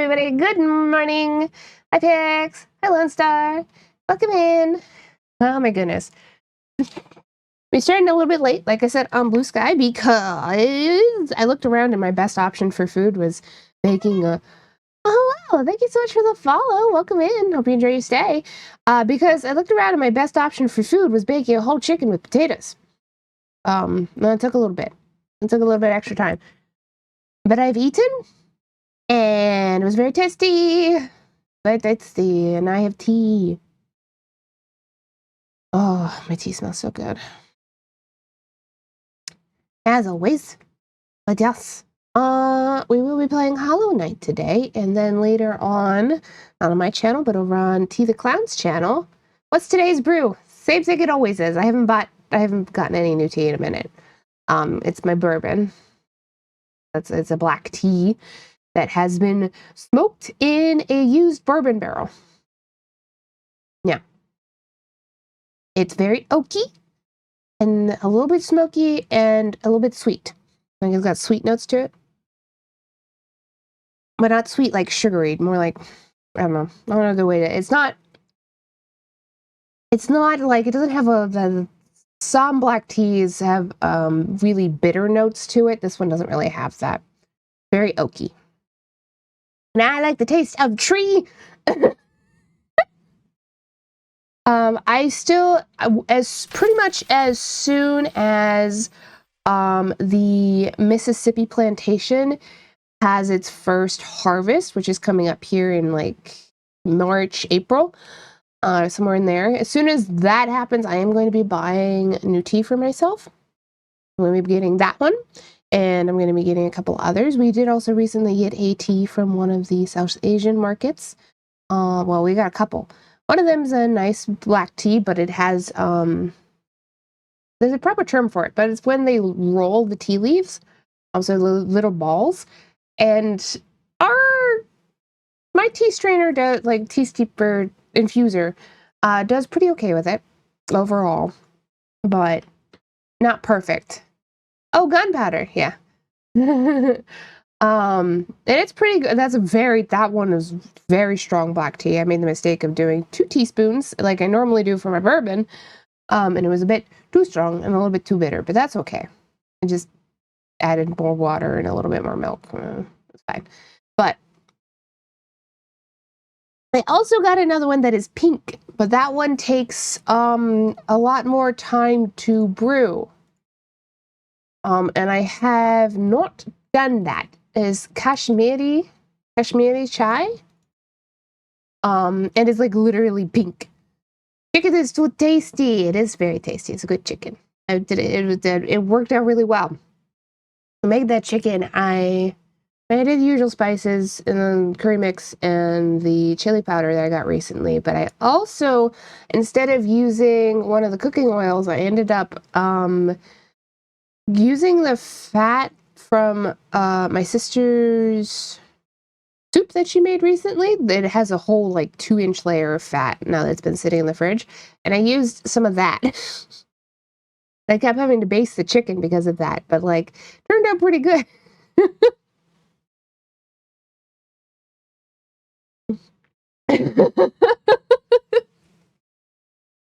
everybody. Good morning. Hi, Pix. Hi, Lone Star. Welcome in. Oh, my goodness. We started a little bit late, like I said, on Blue Sky because I looked around and my best option for food was making a... Oh, hello. Thank you so much for the follow. Welcome in. Hope you enjoy your stay. Because I looked around and my best option for food was baking a whole chicken with potatoes. It took a little bit. It took a little bit extra time. But I've eaten... and it was very tasty. Very tasty. And I have tea. Oh, my tea smells so good. As always. But yes. We will be playing Hollow Knight today. And then later on, not on my channel, but over on T the Clown's channel. What's today's brew? Same thing it always is. I haven't gotten any new tea in a minute. It's my bourbon. It's a black tea that has been smoked in a used bourbon barrel. Yeah. It's very oaky and a little bit smoky and a little bit sweet. Like it's got sweet notes to it. But not sweet like sugary, more like, I don't know. I don't know the way to... It's not like, it doesn't have some black teas have really bitter notes to it. This one doesn't really have that. Very oaky. And I like the taste of tree. I still, as pretty much as soon as the Mississippi plantation has its first harvest, which is coming up here in like March, April, somewhere in there. As soon as that happens, I am going to be buying new tea for myself. I'm going to be getting that one, and I'm going to be getting a couple others. We did also recently get a tea from one of the South Asian markets. Well, we got a couple. One of them is a nice black tea, but it has, there's a proper term for it, but it's when they roll the tea leaves, also little balls, and my tea strainer does, like tea steeper infuser, does pretty okay with it overall, but not perfect. Oh, gunpowder, yeah. And it's pretty good. That one is very strong black tea. I made the mistake of doing 2 teaspoons like I normally do for my bourbon. And it was a bit too strong and a little bit too bitter, but that's okay. I just added more water and a little bit more milk. It's fine. But I also got another one that is pink, but that one takes a lot more time to brew. And I have not done that. Is Kashmiri chai. And it's like literally pink. Chicken is so tasty. It is very tasty. It's a good chicken. I did it. It worked out really well. I made that chicken. I did the usual spices and then curry mix and the chili powder that I got recently. But I also, instead of using one of the cooking oils, I ended up using the fat from my sister's soup that she made recently. It has a whole like 2-inch layer of fat now that it's been sitting in the fridge, and I used some of that. I kept having to baste the chicken because of that, but like turned out pretty good.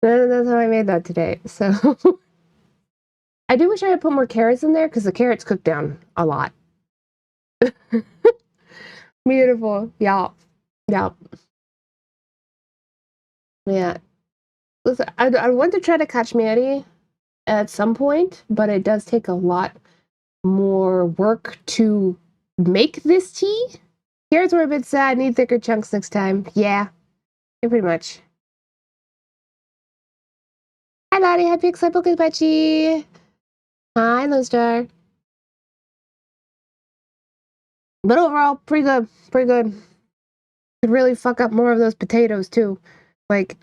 That's how I made that today. So I do wish I had put more carrots in there because the carrots cook down a lot. Beautiful. Yeah. Yeah. Yeah. Listen, I want to try to catch Mary at some point, but it does take a lot more work to make this tea. Carrots were a bit sad. Need thicker chunks next time. Yeah. Pretty much. Hi, Lottie. Hi, Pix. Hi, Pokebutchie. Hi, Lone Star. But overall, pretty good. Pretty good. Could really fuck up more of those potatoes, too. Like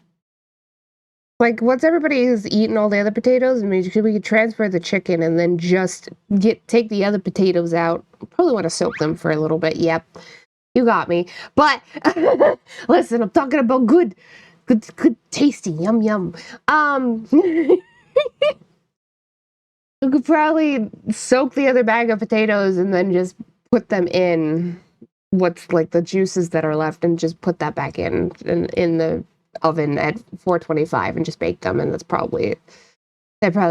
once everybody has eaten all the other potatoes, I mean, we could transfer the chicken and then just take the other potatoes out. Probably want to soak them for a little bit. Yep, you got me. But listen, I'm talking about good, tasty, yum, yum. You could probably soak the other bag of potatoes and then just put them in what's like the juices that are left and just put that back in the oven at 425 and just bake them, and that'd probably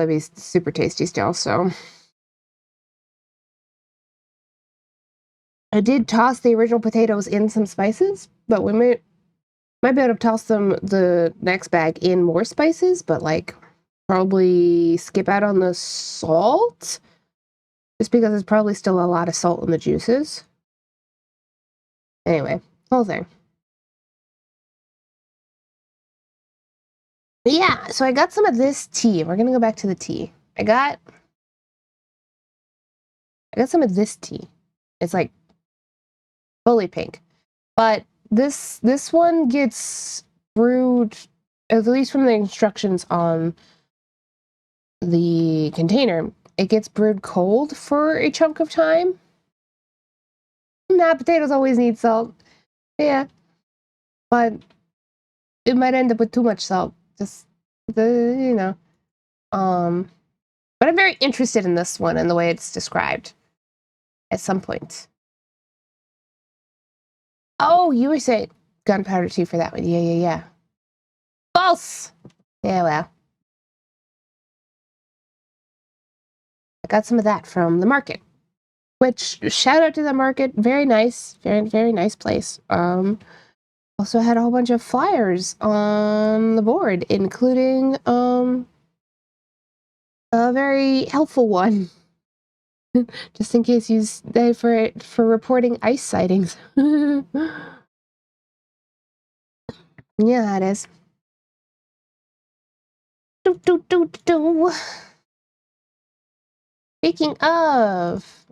be super tasty still. So I did toss the original potatoes in some spices, but we might be able to toss them the next bag in more spices, but like probably skip out on the salt just because there's probably still a lot of salt in the juices. Anyway, whole thing. But yeah, so I got some of this tea. We're gonna go back to the tea. I got some of this tea. It's like fully pink. But this one gets brewed, at least from the instructions on the container, it gets brewed cold for a chunk of time. Nah, potatoes always need salt. Yeah. But it might end up with too much salt. Just but I'm very interested in this one and the way it's described at some point. Oh, you were saying gunpowder tea for that one. Yeah. False! Yeah, well. I got some of that from the market. Which, shout out to the market. Very nice. Very, very nice place. Also had a whole bunch of flyers on the board, including a very helpful one. Just in case you for reporting ice sightings. Yeah, it is. Speaking of,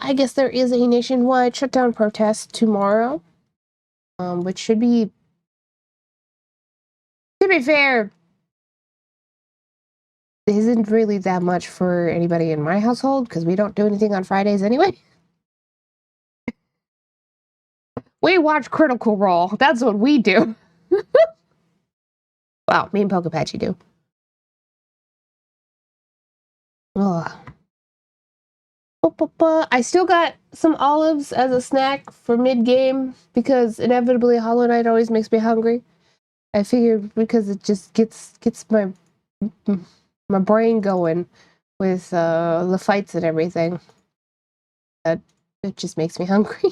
I guess there is a nationwide shutdown protest tomorrow, which should be, to be fair, isn't really that much for anybody in my household because we don't do anything on Fridays anyway. We watch Critical Role. That's what we do. Wow, me and Pokepatchy do. Ugh. I still got some olives as a snack for mid-game because inevitably Hollow Knight always makes me hungry. I figured because it just gets my brain going with the fights and everything. That it just makes me hungry.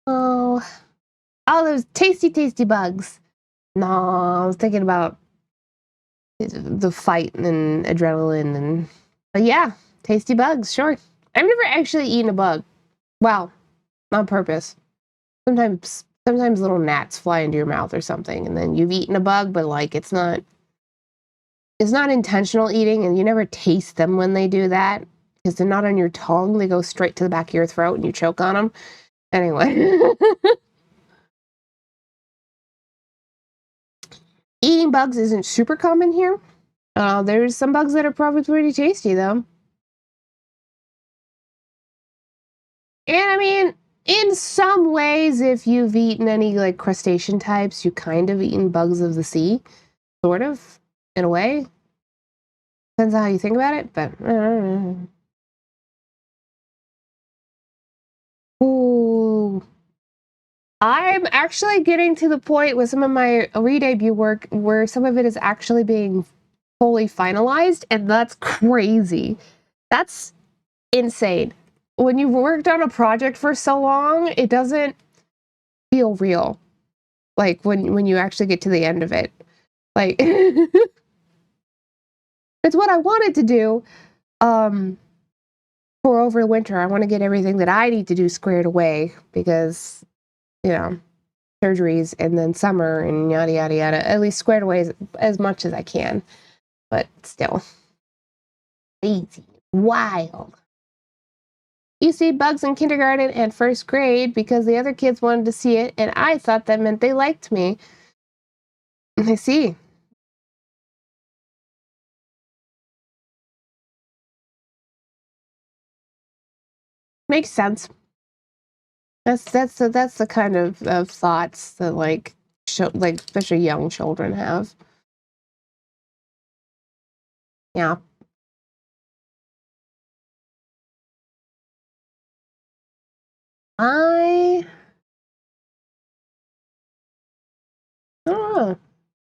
Oh, all those tasty bugs. No, I was thinking about the fight and adrenaline and, but yeah, tasty bugs, sure. I've never actually eaten a bug. Well, on purpose. Sometimes little gnats fly into your mouth or something, and then you've eaten a bug, but like it's not intentional eating, and you never taste them when they do that because they're not on your tongue. They go straight to the back of your throat, and you choke on them. Anyway. Eating bugs isn't super common here. There's some bugs that are probably pretty tasty, though. And I mean, in some ways, if you've eaten any like crustacean types, you kind of eaten bugs of the sea, sort of, in a way. Depends on how you think about it, but ooh. I'm actually getting to the point with some of my re-debut work where some of it is actually being fully finalized, and that's crazy. That's insane. When you've worked on a project for so long, it doesn't feel real. Like when you actually get to the end of it. Like it's what I wanted to do for over the winter. I want to get everything that I need to do squared away because, surgeries and then summer and yada yada yada, at least squared away as much as I can. But still. Crazy. Wild. You see bugs in kindergarten and first grade because the other kids wanted to see it, and I thought that meant they liked me. I see. Makes sense. That's the kind of thoughts that like like especially young children have. Yeah. I I don't know.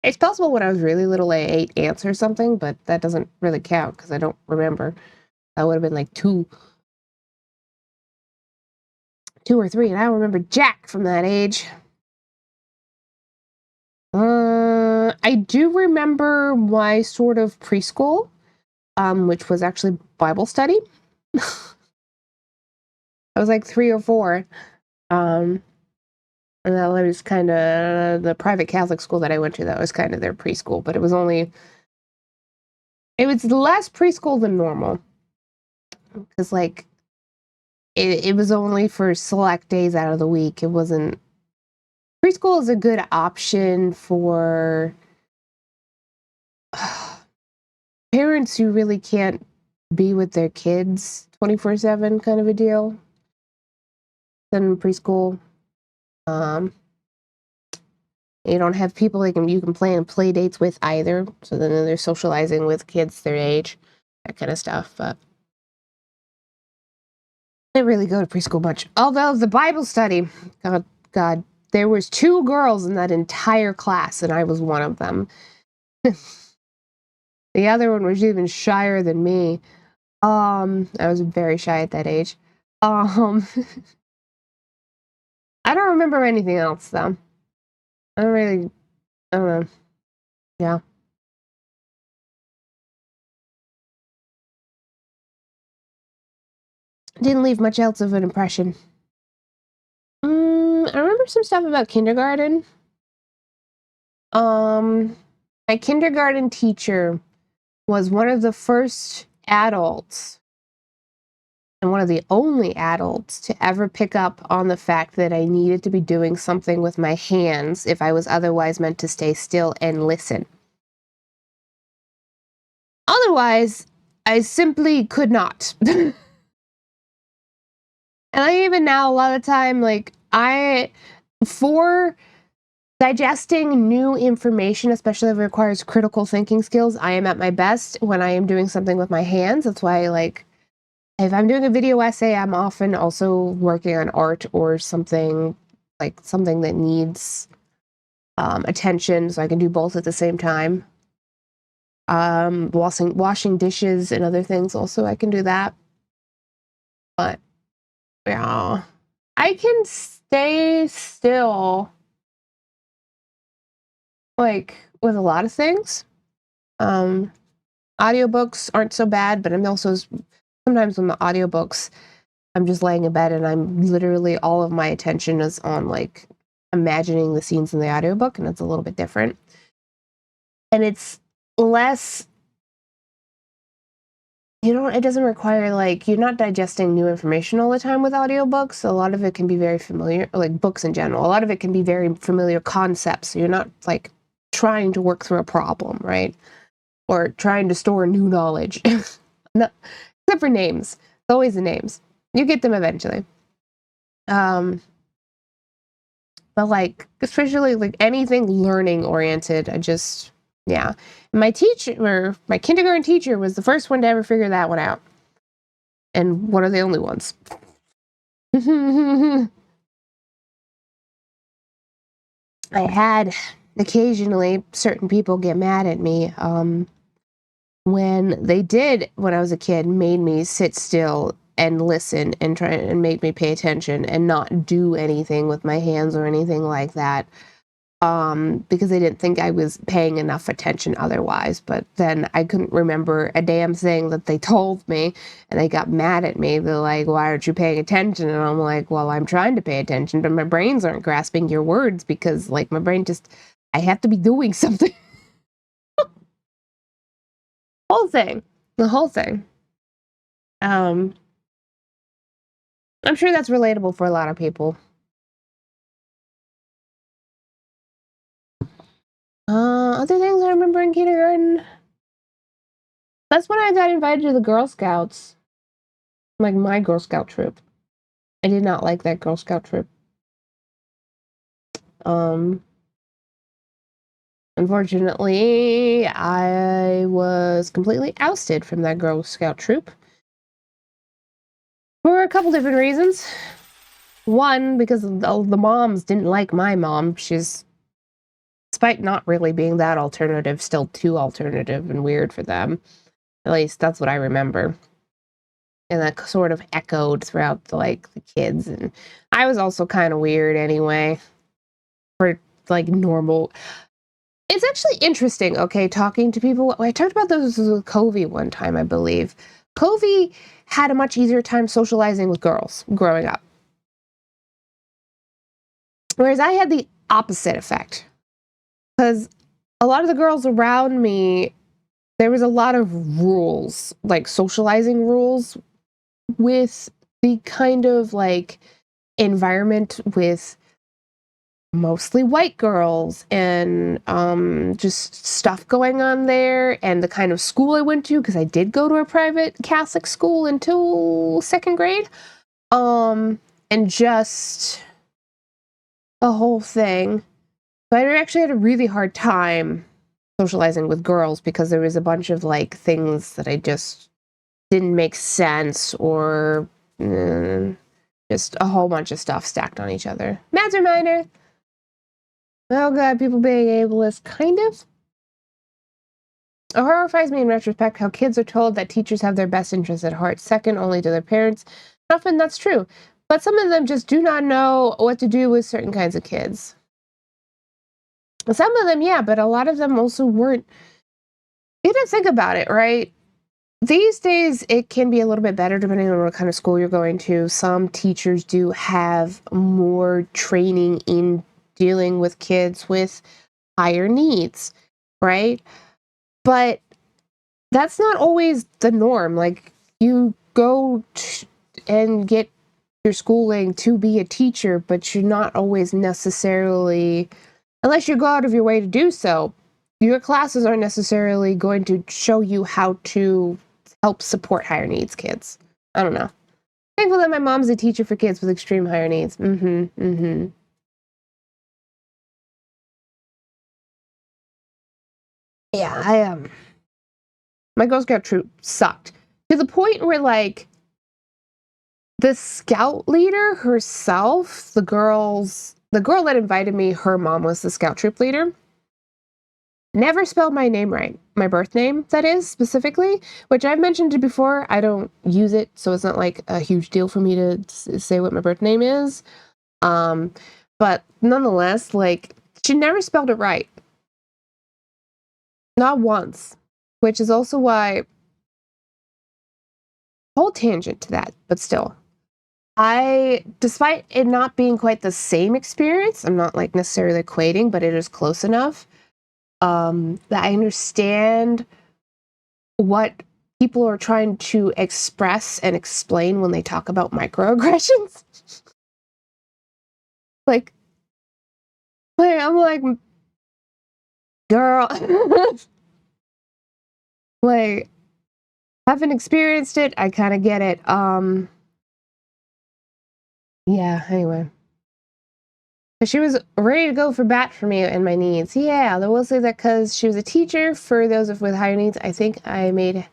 It's possible when I was really little I ate ants or something, but that doesn't really count because I don't remember. I would have been like two or three, and I don't remember jack from that age. I do remember my sort of preschool, which was actually Bible study. I was like 3 or 4. Um, and that was kind of the private Catholic school that I went to. That was kind of their preschool, but it was less preschool than normal because like it was only for select days out of the week. It wasn't preschool is a good option for parents who really can't be with their kids 24/7 kind of a deal than preschool. Um, you don't have people like you can plan play dates with either. So then they're socializing with kids their age, that kind of stuff. But I didn't really go to preschool much. Although the Bible study, God, there was 2 girls in that entire class, and I was one of them. The other one was even shyer than me. I was very shy at that age. Um, I don't remember anything else though. I don't really, I don't know. Yeah, didn't leave much else of an impression. I remember some stuff about kindergarten. Um, my kindergarten teacher was one of the first adults and one of the only adults to ever pick up on the fact that I needed to be doing something with my hands if I was otherwise meant to stay still and listen. Otherwise, I simply could not. And I even now a lot of time like for digesting new information, especially if it requires critical thinking skills, I am at my best when I am doing something with my hands. That's why like if I'm doing a video essay, I'm often also working on art or something like something that needs attention, so I can do both at the same time. Washing dishes and other things also I can do that. But yeah, I can stay still like with a lot of things. Um, Audiobooks aren't so bad, but I'm also sometimes when the audiobooks I'm just laying in bed and I'm literally all of my attention is on like imagining the scenes in the audiobook, and it's a little bit different. And it's less, it doesn't require like you're not digesting new information all the time with audiobooks. A lot of it can be very familiar, like books in general. A lot of it can be very familiar concepts. So you're not like trying to work through a problem, right? Or trying to store new knowledge. No, except for names. It's always the names. You get them eventually. Um, but like especially like anything learning oriented, yeah. My teacher or my kindergarten teacher was the first one to ever figure that one out. And one of the only ones. I had occasionally certain people get mad at me when they did when I was a kid made me sit still and listen and try and make me pay attention and not do anything with my hands or anything like that because they didn't think I was paying enough attention otherwise. But then I couldn't remember a damn thing that they told me, and they got mad at me. They're like, "Why aren't you paying attention?" And I'm like, "Well, I'm trying to pay attention, but my brains aren't grasping your words because like my brain just I have to be doing something." Whole thing, the whole thing. Um, I'm sure that's relatable for a lot of people. Other things I remember in kindergarten. That's when I got invited to the Girl Scouts, like my Girl Scout troop. I did not like that Girl Scout trip. Unfortunately, I was completely ousted from that Girl Scout troop for a couple different reasons. One, because the moms didn't like my mom. She's, despite not really being that alternative, still too alternative and weird for them. At least that's what I remember. And that sort of echoed throughout the kids. And I was also kind of weird anyway for normal. It's actually interesting, okay, talking to people. I talked about this with Covey one time, I believe. Covey had a much easier time socializing with girls growing up. Whereas I had the opposite effect. Because a lot of the girls around me, there was a lot of rules, like socializing rules, with the kind of environment with mostly white girls and just stuff going on there, and the kind of school I went to, because I did go to a private Catholic school until 2nd grade, and just the whole thing. So I actually had a really hard time socializing with girls because there was a bunch of things that I just didn't make sense, or just a whole bunch of stuff stacked on each other. Mads reminder. Oh god, people being ableist, kind of. It horrifies me in retrospect how kids are told that teachers have their best interests at heart, second only to their parents. Often that's true, but some of them just do not know what to do with certain kinds of kids. Some of them, yeah, but a lot of them also weren't. You didn't think about it, right? These days, it can be a little bit better depending on what kind of school you're going to. Some teachers do have more training in dealing with kids with higher needs, right? But that's not always the norm. You go and get your schooling to be a teacher, but you're not always necessarily, unless you go out of your way to do so, your classes aren't necessarily going to show you how to help support higher needs kids. I don't know. Thankful that my mom's a teacher for kids with extreme higher needs. Yeah, my Girl Scout troop sucked. To the point where, the scout leader herself, the girl that invited me, her mom was the scout troop leader, never spelled my name right. My birth name, that is, specifically, which I've mentioned before. I don't use it, so it's not a huge deal for me to say what my birth name is. But nonetheless, she never spelled it right. Not once. Which is also why, whole tangent to that, but still. Despite it not being quite the same experience, I'm not necessarily equating, but it is close enough, that I understand what people are trying to express and explain when they talk about microaggressions. I'm like, girl, haven't experienced it. I kind of get it. Yeah, anyway. She was ready to go for bat for me and my needs. Yeah, I will say that because she was a teacher for those with higher needs, I think it made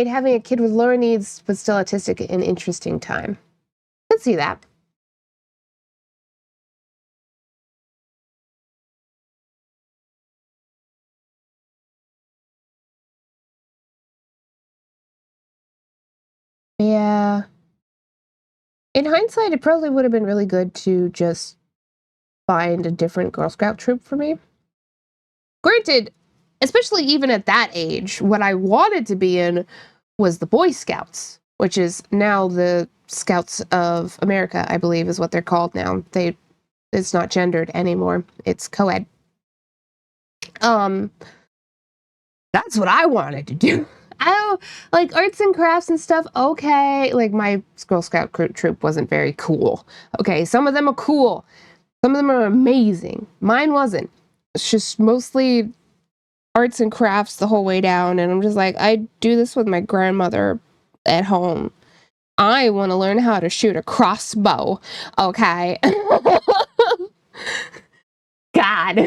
having a kid with lower needs but still autistic an interesting time. Could see that. Yeah. In hindsight, it probably would have been really good to just find a different Girl Scout troop for me. Granted, especially even at that age, what I wanted to be in was the Boy Scouts, which is now the Scouts of America, I believe is what they're called now. It's not gendered anymore. It's co-ed. That's what I wanted to do. I like arts and crafts and stuff. Okay, my Girl Scout troop wasn't very cool. Okay, some of them are cool. Some of them are amazing. Mine wasn't. It's just mostly arts and crafts the whole way down, and I'm just I do this with my grandmother at home. I want to learn how to shoot a crossbow. Okay. God.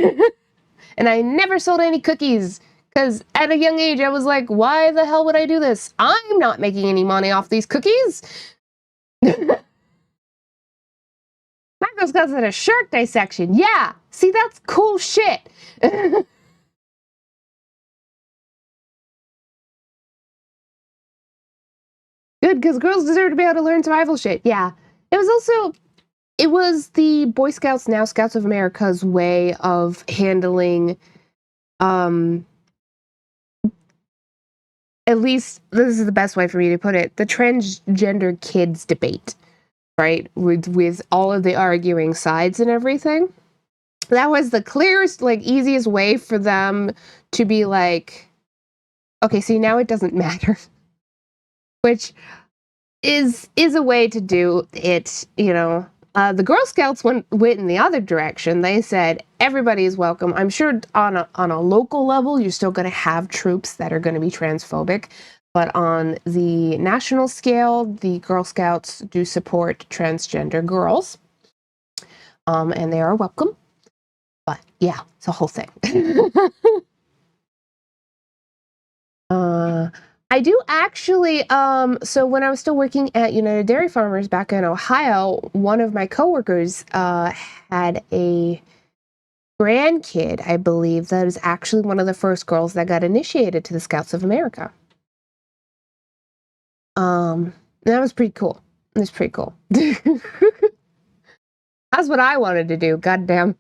And I never sold any cookies because at a young age I was like, why the hell would I do this? I'm not making any money off these cookies. My Girl Scouts had a shark dissection. Yeah. See, that's cool shit. Good, because girls deserve to be able to learn survival shit. Yeah. It was the Boy Scouts, now Scouts of America's way of handling, at least this is the best way for me to put it, the transgender kids debate, right? With all of the arguing sides and everything. That was the clearest, like, easiest way for them to be like, okay, see, now it doesn't matter. Which is a way to do it, you know. The Girl Scouts went in the other direction. They said everybody is welcome. I'm sure on a local level, you're still going to have troops that are going to be transphobic, but on the national scale, the Girl Scouts do support transgender girls, and they are welcome. But yeah, it's a whole thing. I do actually, so when I was still working at United Dairy Farmers back in Ohio, one of my coworkers had a grandkid, I believe, that was actually one of the first girls that got initiated to the Scouts of America. That was pretty cool. It was pretty cool. That's what I wanted to do, goddamn.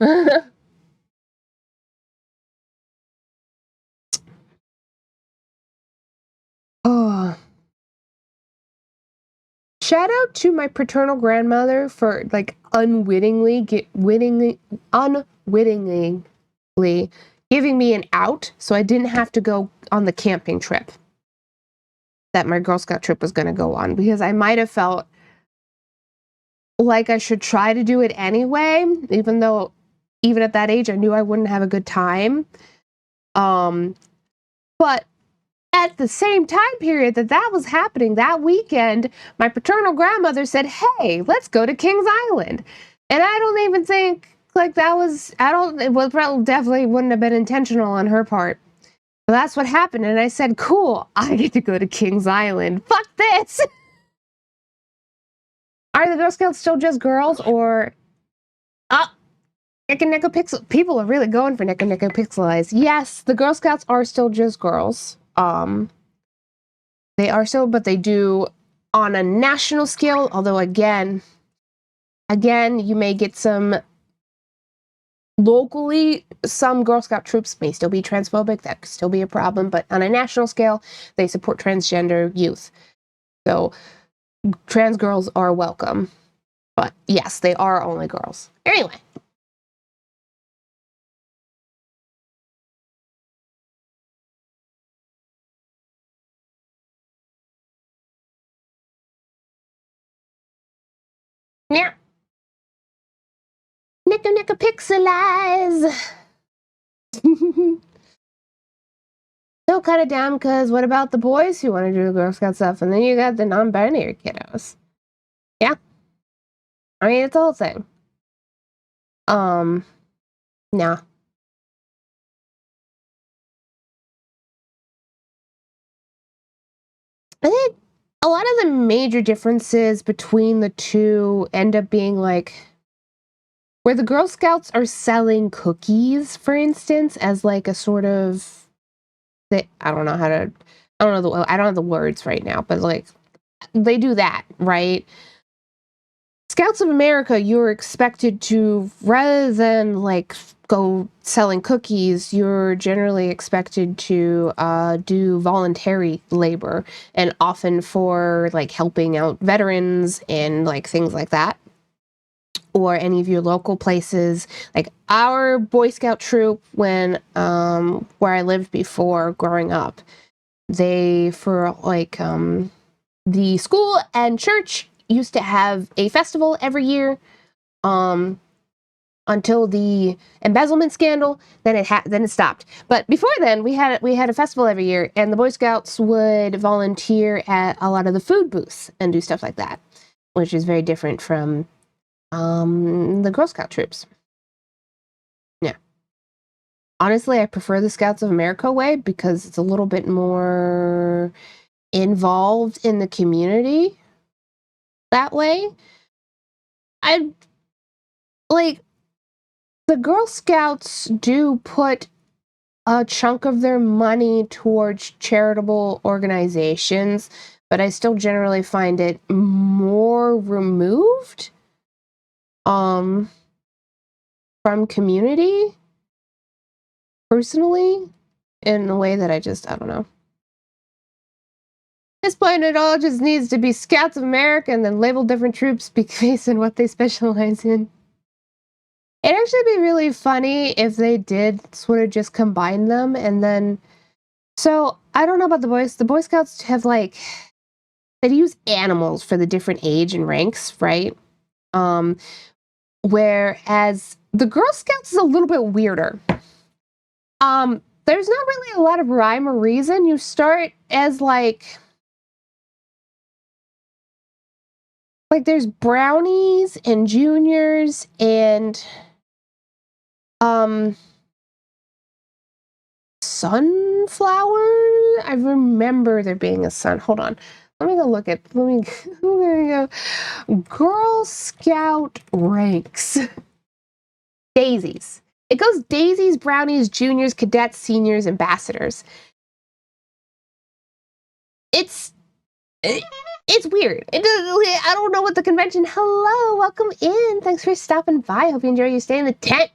Oh. Shout out to my paternal grandmother for, like, unwittingly giving me an out so I didn't have to go on the camping trip that my Girl Scout trip was going to go on, because I might have felt like I should try to do it anyway, even though even at that age I knew I wouldn't have a good time. But at the same time period that was happening, that weekend, my paternal grandmother said, hey, let's go to Kings Island. And I don't even think, like, it was probably definitely wouldn't have been intentional on her part. But that's what happened. And I said, cool, I get to go to Kings Island. Fuck this. Are the Girl Scouts still just girls, or Nicka Pixel? People are really going for Nicka Pixelized. Yes, the Girl Scouts are still just girls. They are so, but they do on a national scale, although again, you may get some locally, some Girl Scout troops may still be transphobic. That could still be a problem, but on a national scale, they support transgender youth. So trans girls are welcome. But yes, they are only girls. Anyway. Yeah. Nicka Pixelize. They'll cut it down, because what about the boys who want to do the Girl Scout stuff? And then you got the non-binary kiddos. Yeah. I mean, it's a whole thing. Nah. I think a lot of the major differences between the two end up being, like, where the Girl Scouts are selling cookies, for instance, as like a sort of, I don't have the words right now, but like they do that, right? Scouts of America, you're expected to, rather than like go selling cookies, you're generally expected to do voluntary labor, and often for like helping out veterans and like things like that, or any of your local places. Like our Boy Scout troop, when where I lived before growing up, they, for like the school and church used to have a festival every year. until the embezzlement scandal. Then it stopped. But before then, we had a festival every year, and the Boy Scouts would volunteer at a lot of the food booths and do stuff like that, which is very different from the Girl Scout troops. Yeah. Honestly, I prefer the Scouts of America way because it's a little bit more involved in the community that way. I like the Girl Scouts do put a chunk of their money towards charitable organizations, but I still generally find it more removed from community personally, in a way that I don't know. At this point, it all just needs to be Scouts of America and then label different troops based on what they specialize in. It'd actually be really funny if they did sort of just combine them and then. So I don't know about the boys. The Boy Scouts have they use animals for the different age and ranks, right? Whereas the Girl Scouts is a little bit weirder. There's not really a lot of rhyme or reason. You start as there's brownies and juniors and sunflower. I remember there being a sun. Hold on. Let me go. Girl Scout ranks. Daisies. It goes daisies, brownies, juniors, cadets, seniors, ambassadors. It's weird. I don't know what the convention. Hello, welcome in. Thanks for stopping by. Hope you enjoy your stay in the tent.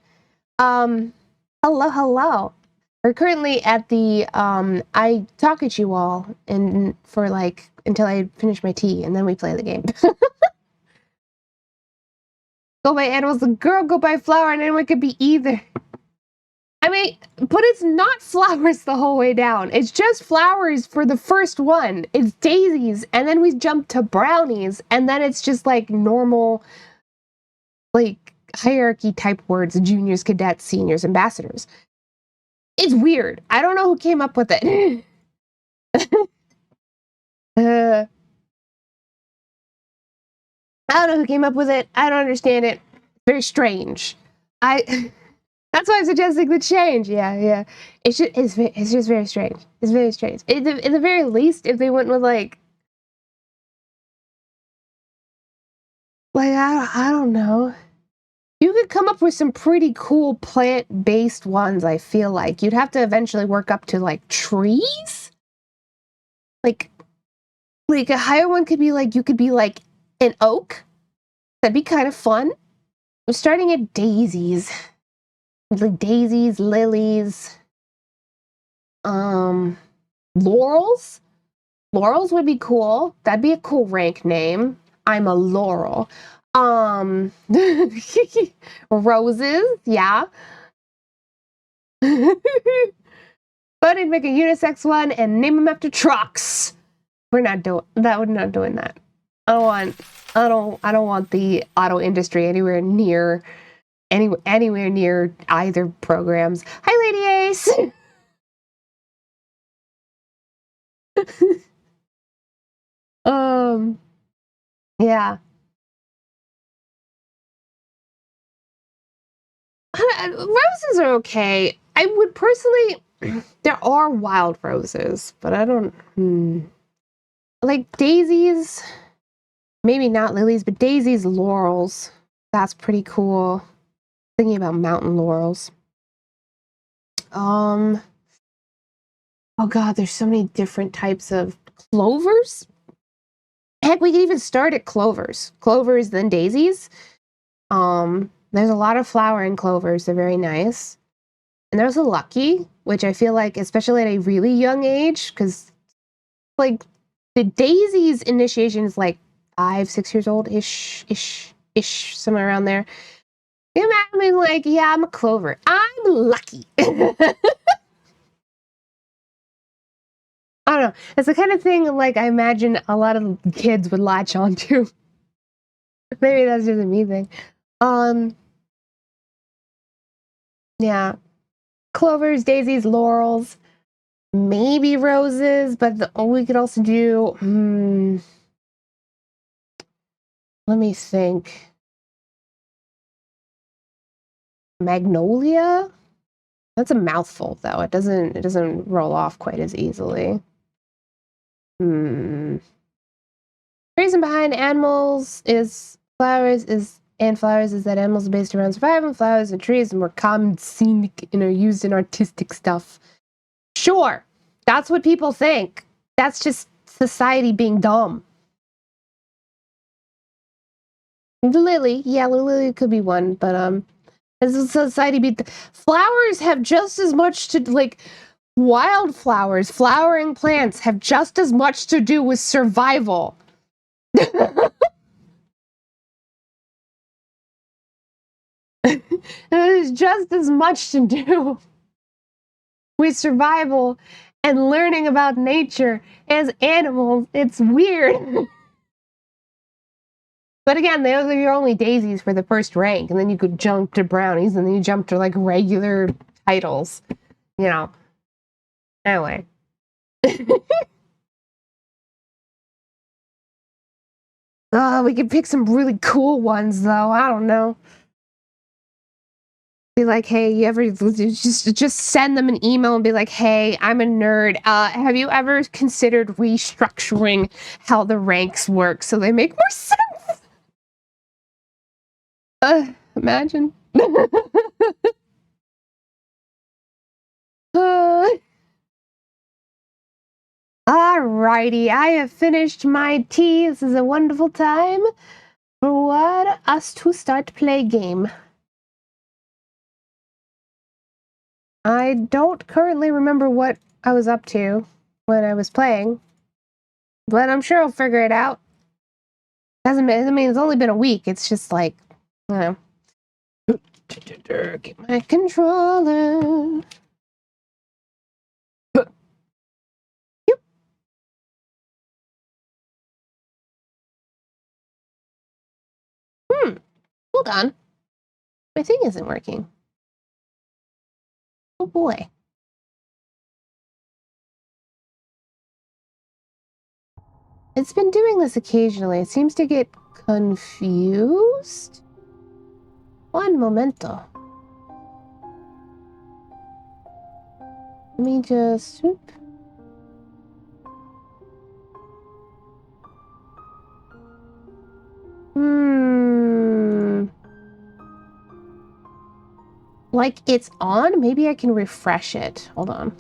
Hello. We're currently at the I talk at you all and for until I finish my tea and then we play the game. Go by animals, the girl go by flower, and anyone could be either. I mean, but it's not flowers the whole way down. It's just flowers for the first one. It's daisies, and then we jump to brownies, and then it's just normal, hierarchy type words: juniors, cadets, seniors, ambassadors. It's weird. I don't know who came up with it. I don't know who came up with it. I don't understand it. Very strange. That's why I'm suggesting the change. Yeah. It's just very strange. It's very strange. At the very least, if they went with I don't know. You could come up with some pretty cool plant-based ones, I feel like. You'd have to eventually work up to trees? A higher one could be you could be an oak. That'd be kind of fun. I'm starting at daisies. Daisies, lilies, laurels. Laurels would be cool. That'd be a cool rank name. I'm a laurel. Roses, yeah. But I'd make a unisex one and name them after trucks. We're not doing that. We're not doing that. I don't want the auto industry anywhere near either programs. Hi, Lady Ace. Yeah. Roses are okay. I would personally. There are wild roses, but I don't. Like daisies. Maybe not lilies, but daisies, laurels. That's pretty cool. Thinking about mountain laurels. Oh god, there's so many different types of clovers. Heck, we could even start at clovers. Clovers, then daisies. There's a lot of flowering clovers. They're very nice. And there's a lucky, which I feel like, especially at a really young age, because the daisies initiation is 5-6 years old ish, somewhere around there. Imagine yeah, I'm a clover. I'm lucky. I don't know. It's the kind of thing I imagine a lot of kids would latch onto. Maybe that's just a me thing. Yeah. Clovers, daisies, laurels, maybe roses, but we could also do, let me think. Magnolia? That's a mouthful though. It doesn't roll off quite as easily. Reason behind animals is flowers is that animals are based around survival. Flowers and trees are more common, scenic, and are used in artistic stuff. Sure, that's what people think. That's just society being dumb. Lily, yeah, lily could be one, but as society be flowers have just as much to like. Wildflowers, flowering plants have just as much to do with survival. There's just as much to do with survival and learning about nature as animals. It's weird. But again, those are your only daisies for the first rank, and then you could jump to brownies, and then you jump to like regular titles, you know. Anyway. We could pick some really cool ones, though. I don't know. Be like, hey, you ever just send them an email and be like, hey, I'm a nerd. Have you ever considered restructuring how the ranks work so they make more sense? Imagine. Alrighty, I have finished my tea. This is a wonderful time for us to start to play game. I don't currently remember what I was up to when I was playing, but I'm sure I'll figure it out. I mean, it's only been a week. It's just like, you know. Get my controller. Hold on. My thing isn't working. Oh boy. It's been doing this occasionally. It seems to get confused. One momento. Let me just... Whoop. Like it's on? Maybe I can refresh it. Hold on.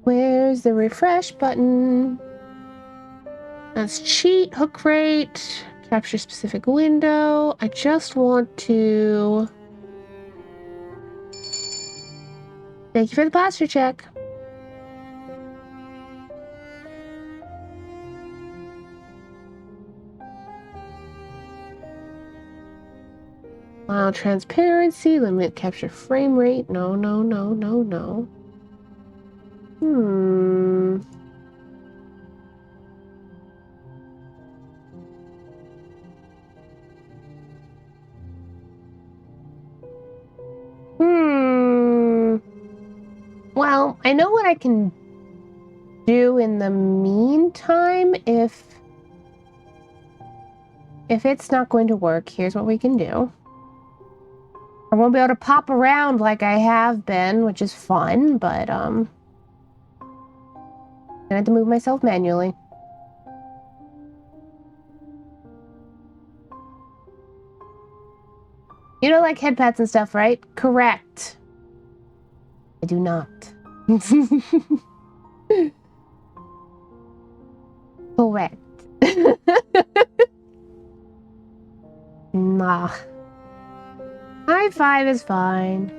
Where's the refresh button? That's cheat, hook rate, capture specific window. I just want to... Thank you for the posture check. Allow transparency, limit capture frame rate. No. Well, I know what I can do in the meantime if it's not going to work. Here's what we can do. I won't be able to pop around like I have been, which is fun, but I have to move myself manually. You don't like head pats and stuff, right? Correct. I do not. Correct. Nah. High five is fine.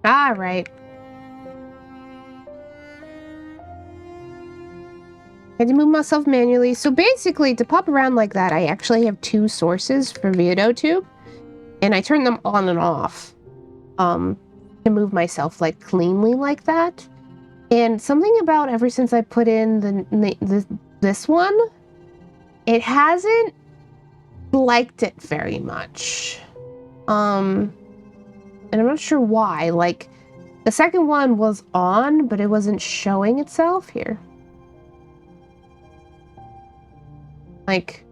All right. I had to move myself manually. So basically, to pop around like that, I actually have two sources for VideoTube, and I turn them on and off to move myself like cleanly like that. And something about ever since I put in this one, it hasn't liked it very much. And I'm not sure why. Like, the second one was on, but it wasn't showing itself here. Like,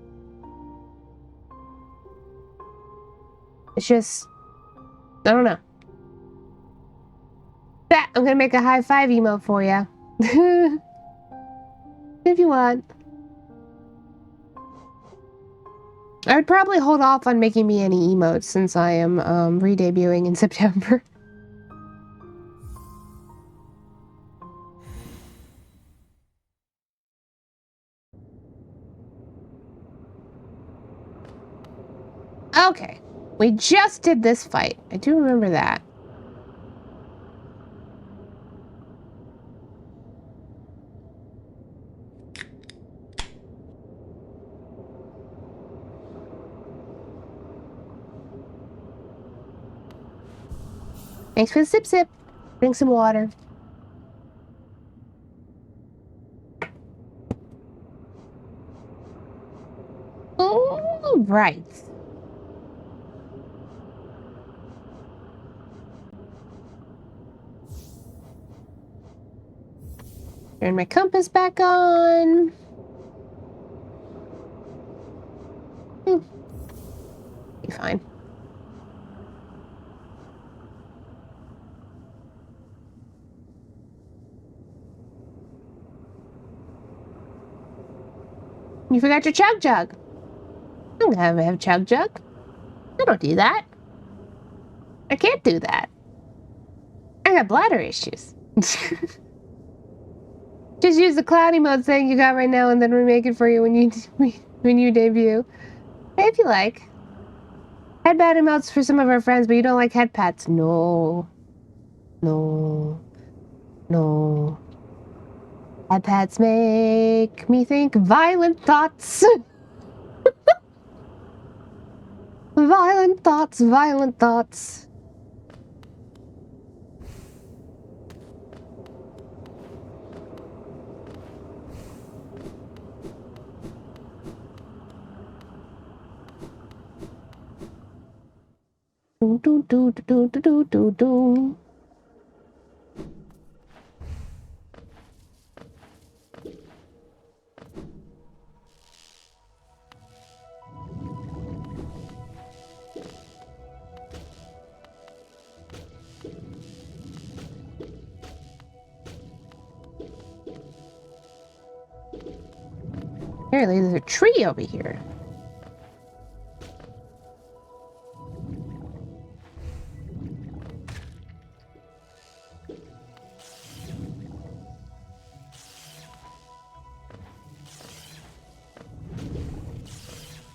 it's just, I don't know. I'm gonna make a high five emote for you. If you want. I would probably hold off on making me any emotes since I am re-debuting in September. Okay, we just did this fight. I do remember that. Thanks for the sip sip. Drink some water. All right. Turn my compass back on. Be fine. You forgot your chug jug. I don't have chug jug. I don't do that. I can't do that. I got bladder issues. Just use the cloudy mode thing you got right now, and then we make it for you when you debut. If you like. Headband emotes for some of our friends, but you don't like head pats. No. No. No. Head pats make me think violent thoughts. Violent thoughts, violent thoughts. Do do do do do do do do. Apparently there's a tree over here.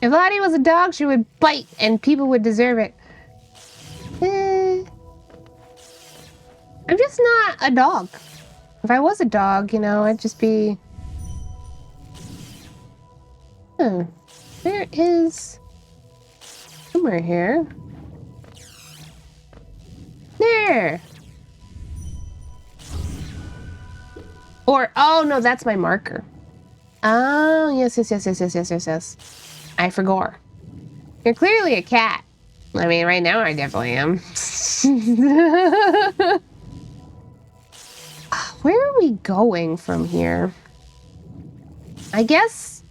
If Lottie was a dog, she would bite and people would deserve it. I'm just not a dog. If I was a dog, you know, I'd just be... There is... somewhere here. There! Or, oh no, that's my marker. Oh, yes. I forgot. You're clearly a cat. I mean, right now I definitely am. Where are we going from here? I guess...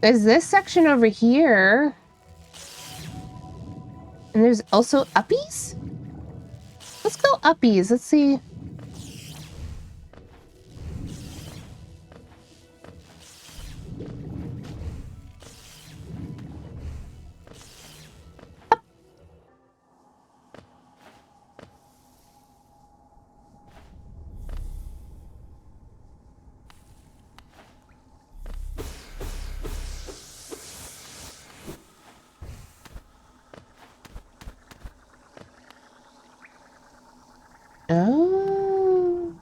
there's this section over here. And there's also uppies? Let's go uppies. Let's see. Oh.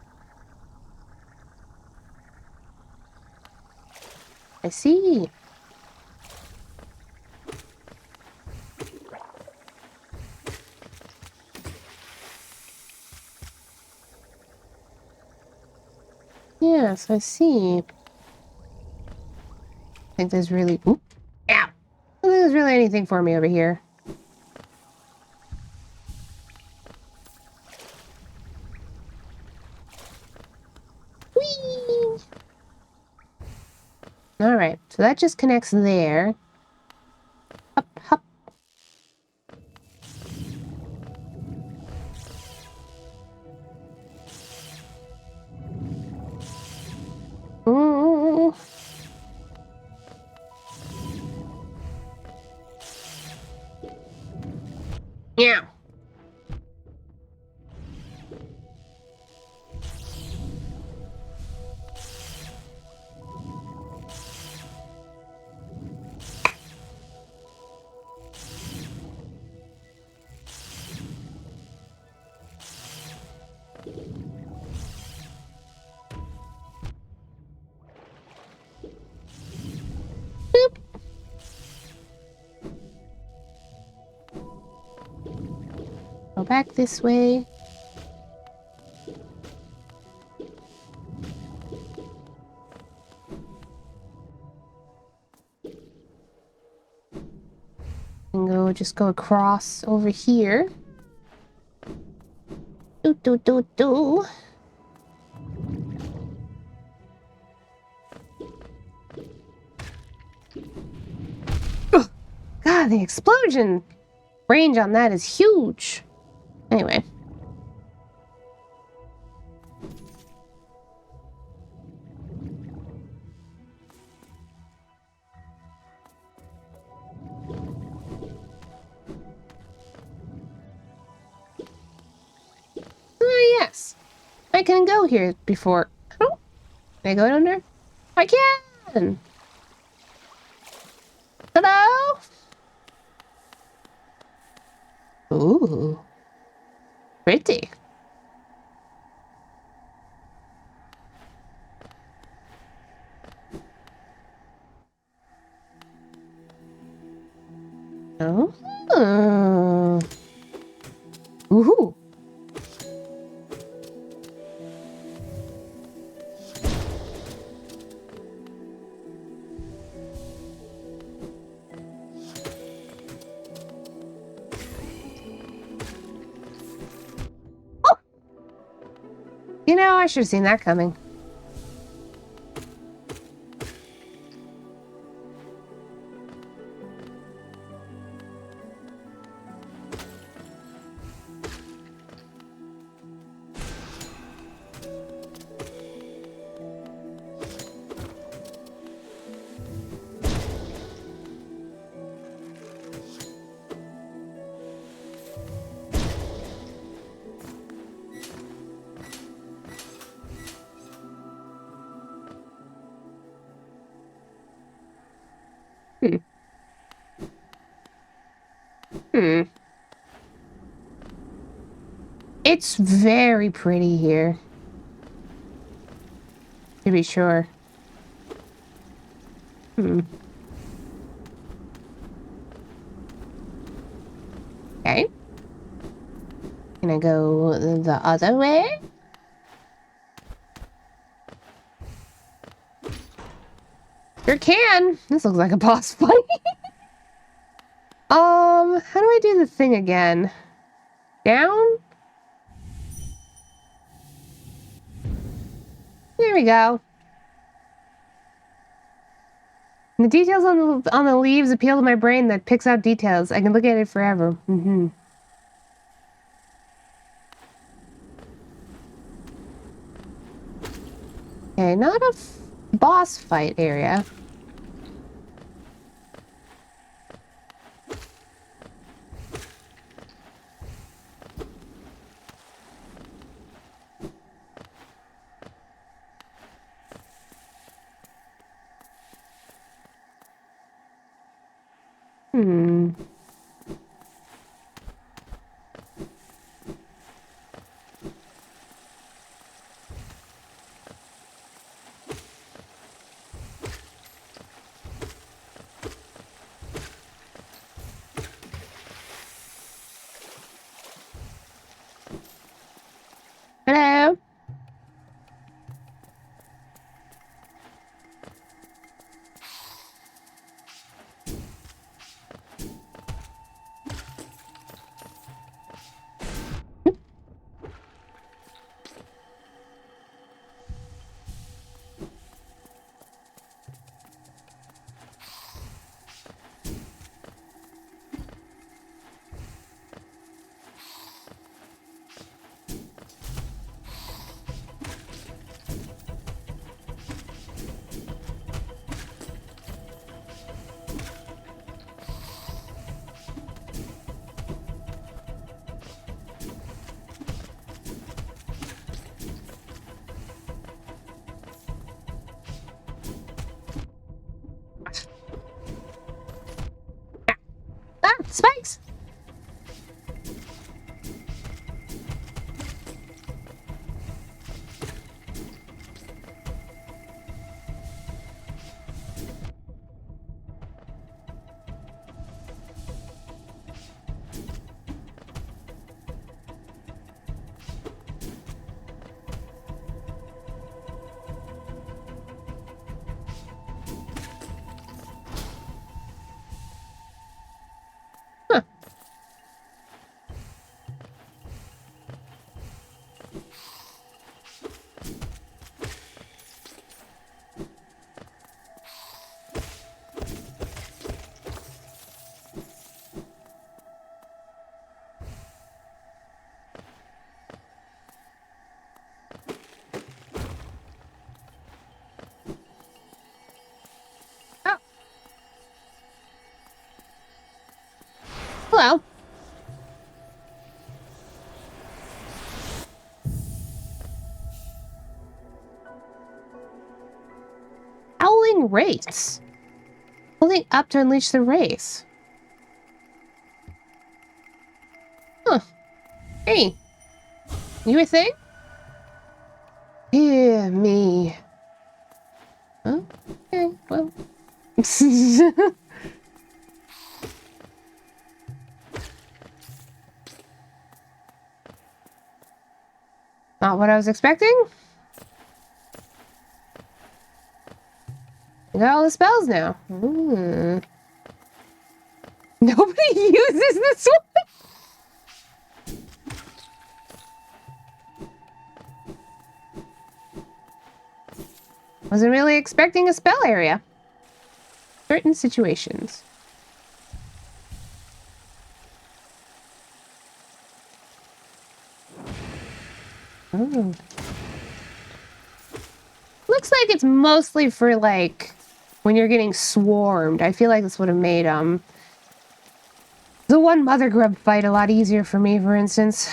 I see. yes, I see. I think there's really... Oop. Ow! I don't think there's really anything for me over here. Whee! Alright, so that just connects there. Up, up. Ooh. Yeah. Boop. Go back this way. And just go across over here. Do do do do. Ugh. God, the explosion range on that is huge. Anyway. Oh, yes. I can go here before... Oh, can I go down there? I can! Hello? Ooh. Pretty. Oh. Ooh. Oh. You know, I should have seen that coming. Hmm. Hmm. It's very pretty here. To be sure. Hmm. Okay. Can I go the other way? Sure can. This looks like a boss fight. How do I do the thing again? Down? There we go. And the details on the leaves appeal to my brain that picks out details. I can look at it forever. Mm-hmm. Okay, not a boss fight area. Hmm. Hello? Spikes! Hello. Howling Wraiths. Holding up to unleash the wraiths. Huh. Hey. You a thing? Hear me. Huh? Okay, well. Not what I was expecting. I got all the spells now. Hmm. Nobody uses this one. Wasn't really expecting a spell area. Certain situations. Oh. Looks like it's mostly for like when you're getting swarmed. I feel like this would have made the one mother grub fight a lot easier for me, for instance.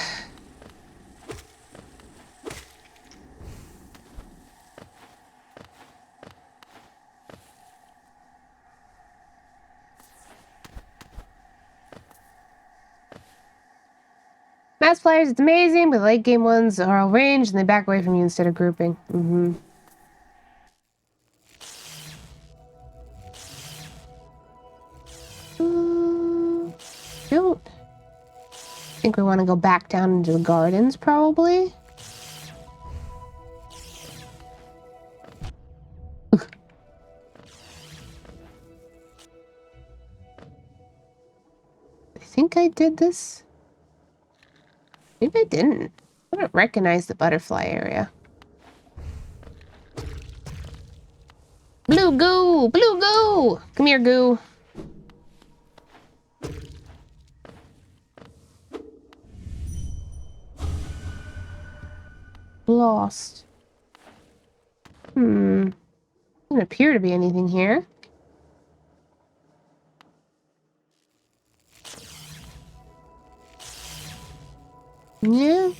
Mass players, it's amazing, but the late game ones are all ranged and they back away from you instead of grouping. Mm-hmm. Don't think we want to go back down into the gardens, probably. I think I did this. Maybe I didn't. I don't recognize the butterfly area. Blue goo! Blue goo! Come here, goo. Lost. Doesn't appear to be anything here. Yeah.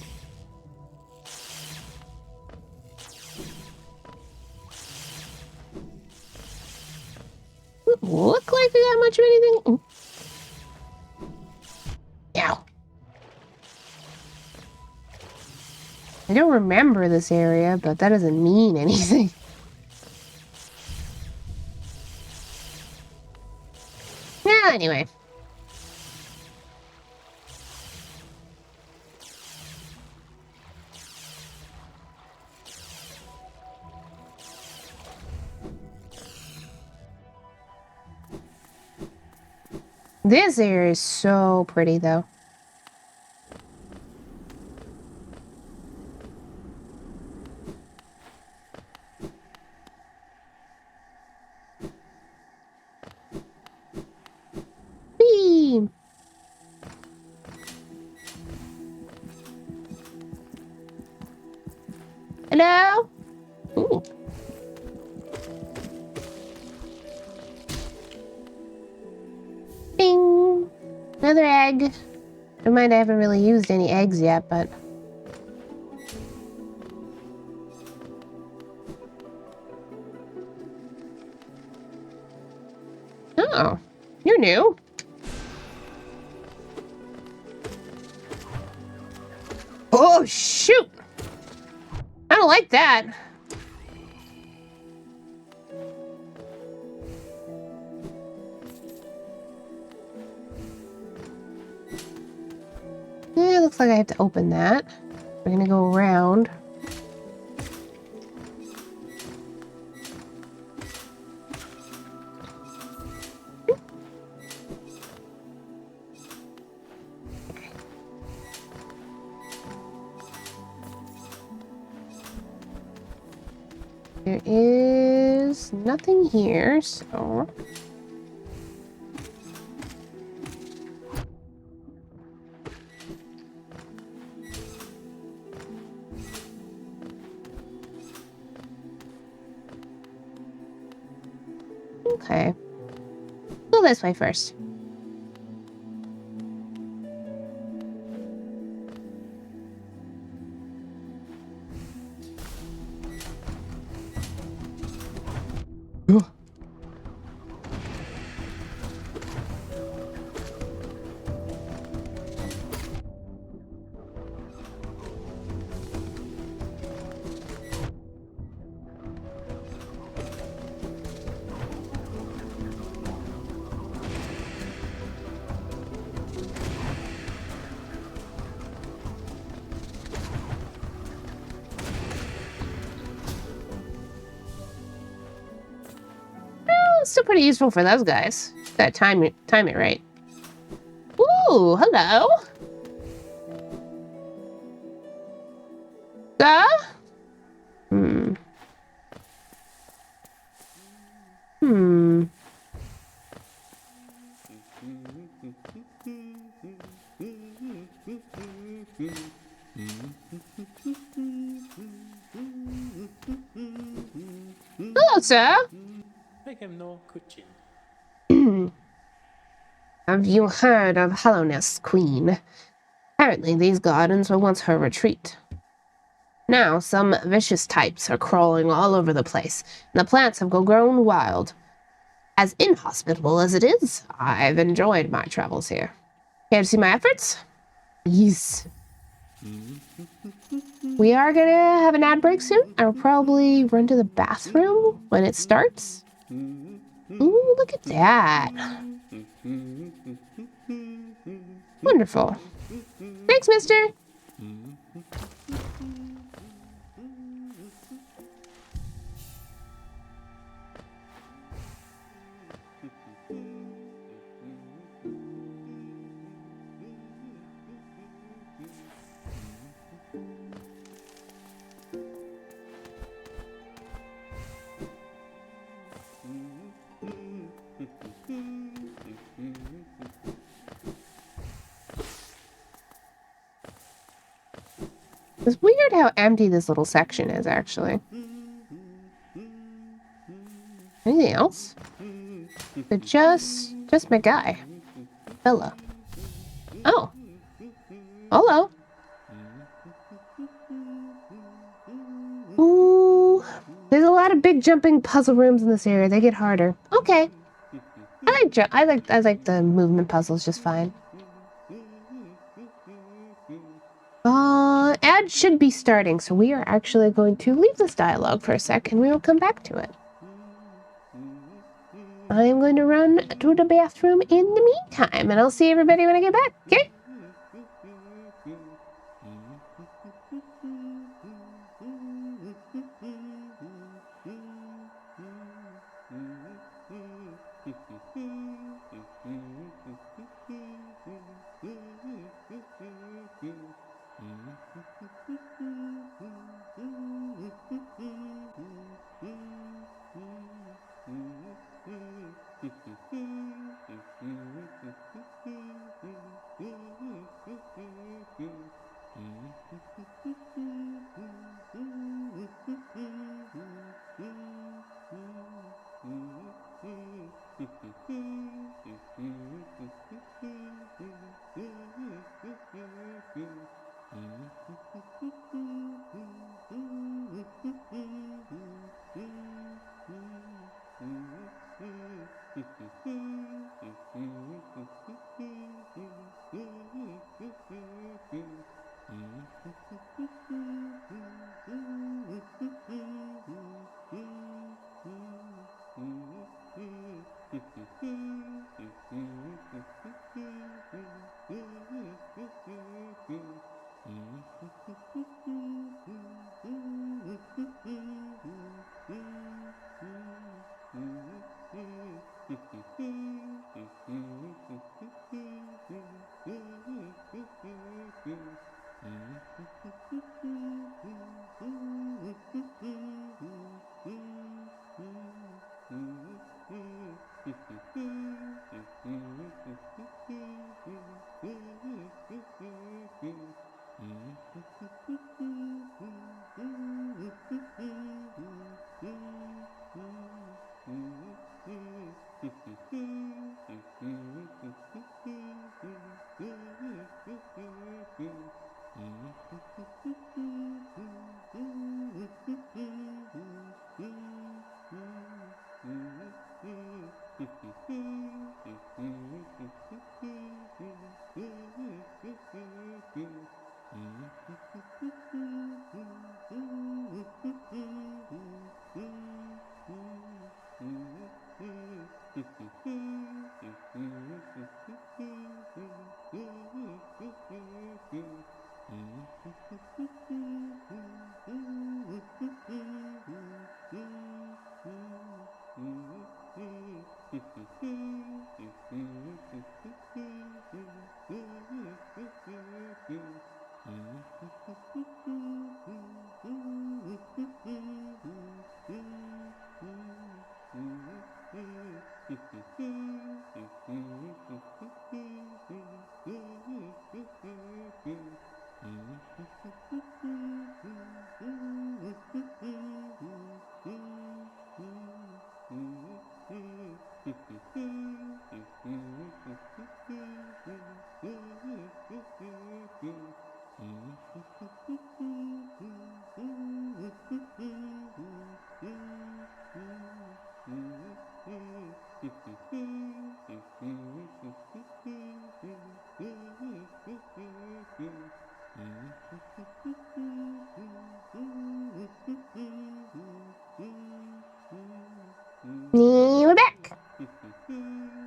Doesn't look like we got much of anything. Ooh. Ow. I don't remember this area, but that doesn't mean anything. Yeah, anyway. This area is so pretty, though. Whee! Hello? Ooh. Bing! Another egg. Don't mind I haven't really used any eggs yet, but... Oh, you're new. shoot! I don't like that. It looks like I have to open that. We're gonna go around. There is nothing here, so... Okay. Go this way first. It's still pretty useful for those guys. Gotta time it right. Ooh, hello. Hmm. Hmm. Hello, sir. Have you heard of Hallownest, Queen? Apparently, these gardens were once her retreat. Now, some vicious types are crawling all over the place, and the plants have grown wild. As inhospitable as it is, I've enjoyed my travels here. Care to see my efforts? Yes. We are gonna have an ad break soon. I'll probably run to the bathroom when it starts. Ooh, look at that. Wonderful. Thanks, mister. It's weird how empty this little section is, actually. Anything else? But just my guy. Bella. Oh. Hello. Ooh. There's a lot of big jumping puzzle rooms in this area. They get harder. Okay. I like the movement puzzles just fine. Ad should be starting, so we are actually going to leave this dialogue for a sec, and we will come back to it. I'm going to run to the bathroom in the meantime, and I'll see everybody when I get back, okay?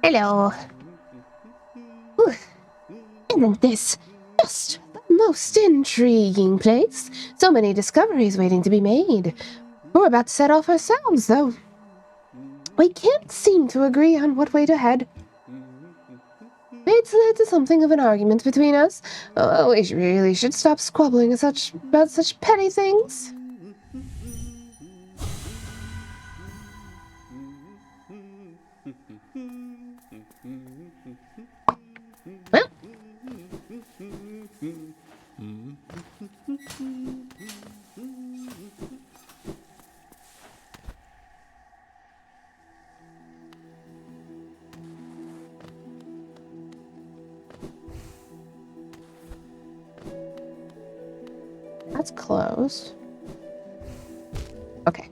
Hello. Ooh, isn't this just the most intriguing place? So many discoveries waiting to be made. We're about to set off ourselves, though. We can't seem to agree on what way to head. It's led to something of an argument between us. Oh, we really should stop squabbling about such petty things. Well, that's closed. Okay.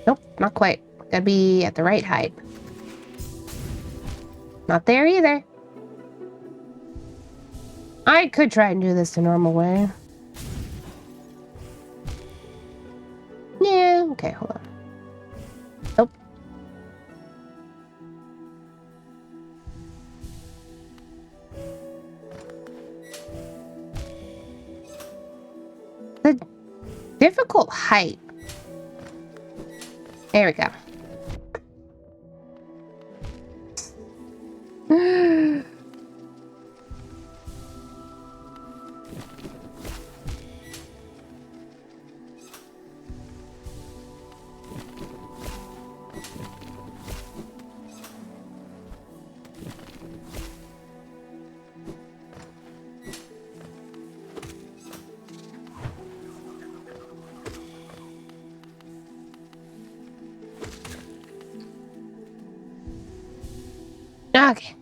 Nope, not quite. Gotta be at the right height. Not there either. I could try and do this the normal way. Yeah, okay, hold on. Nope. The difficult height. There we go. Okay.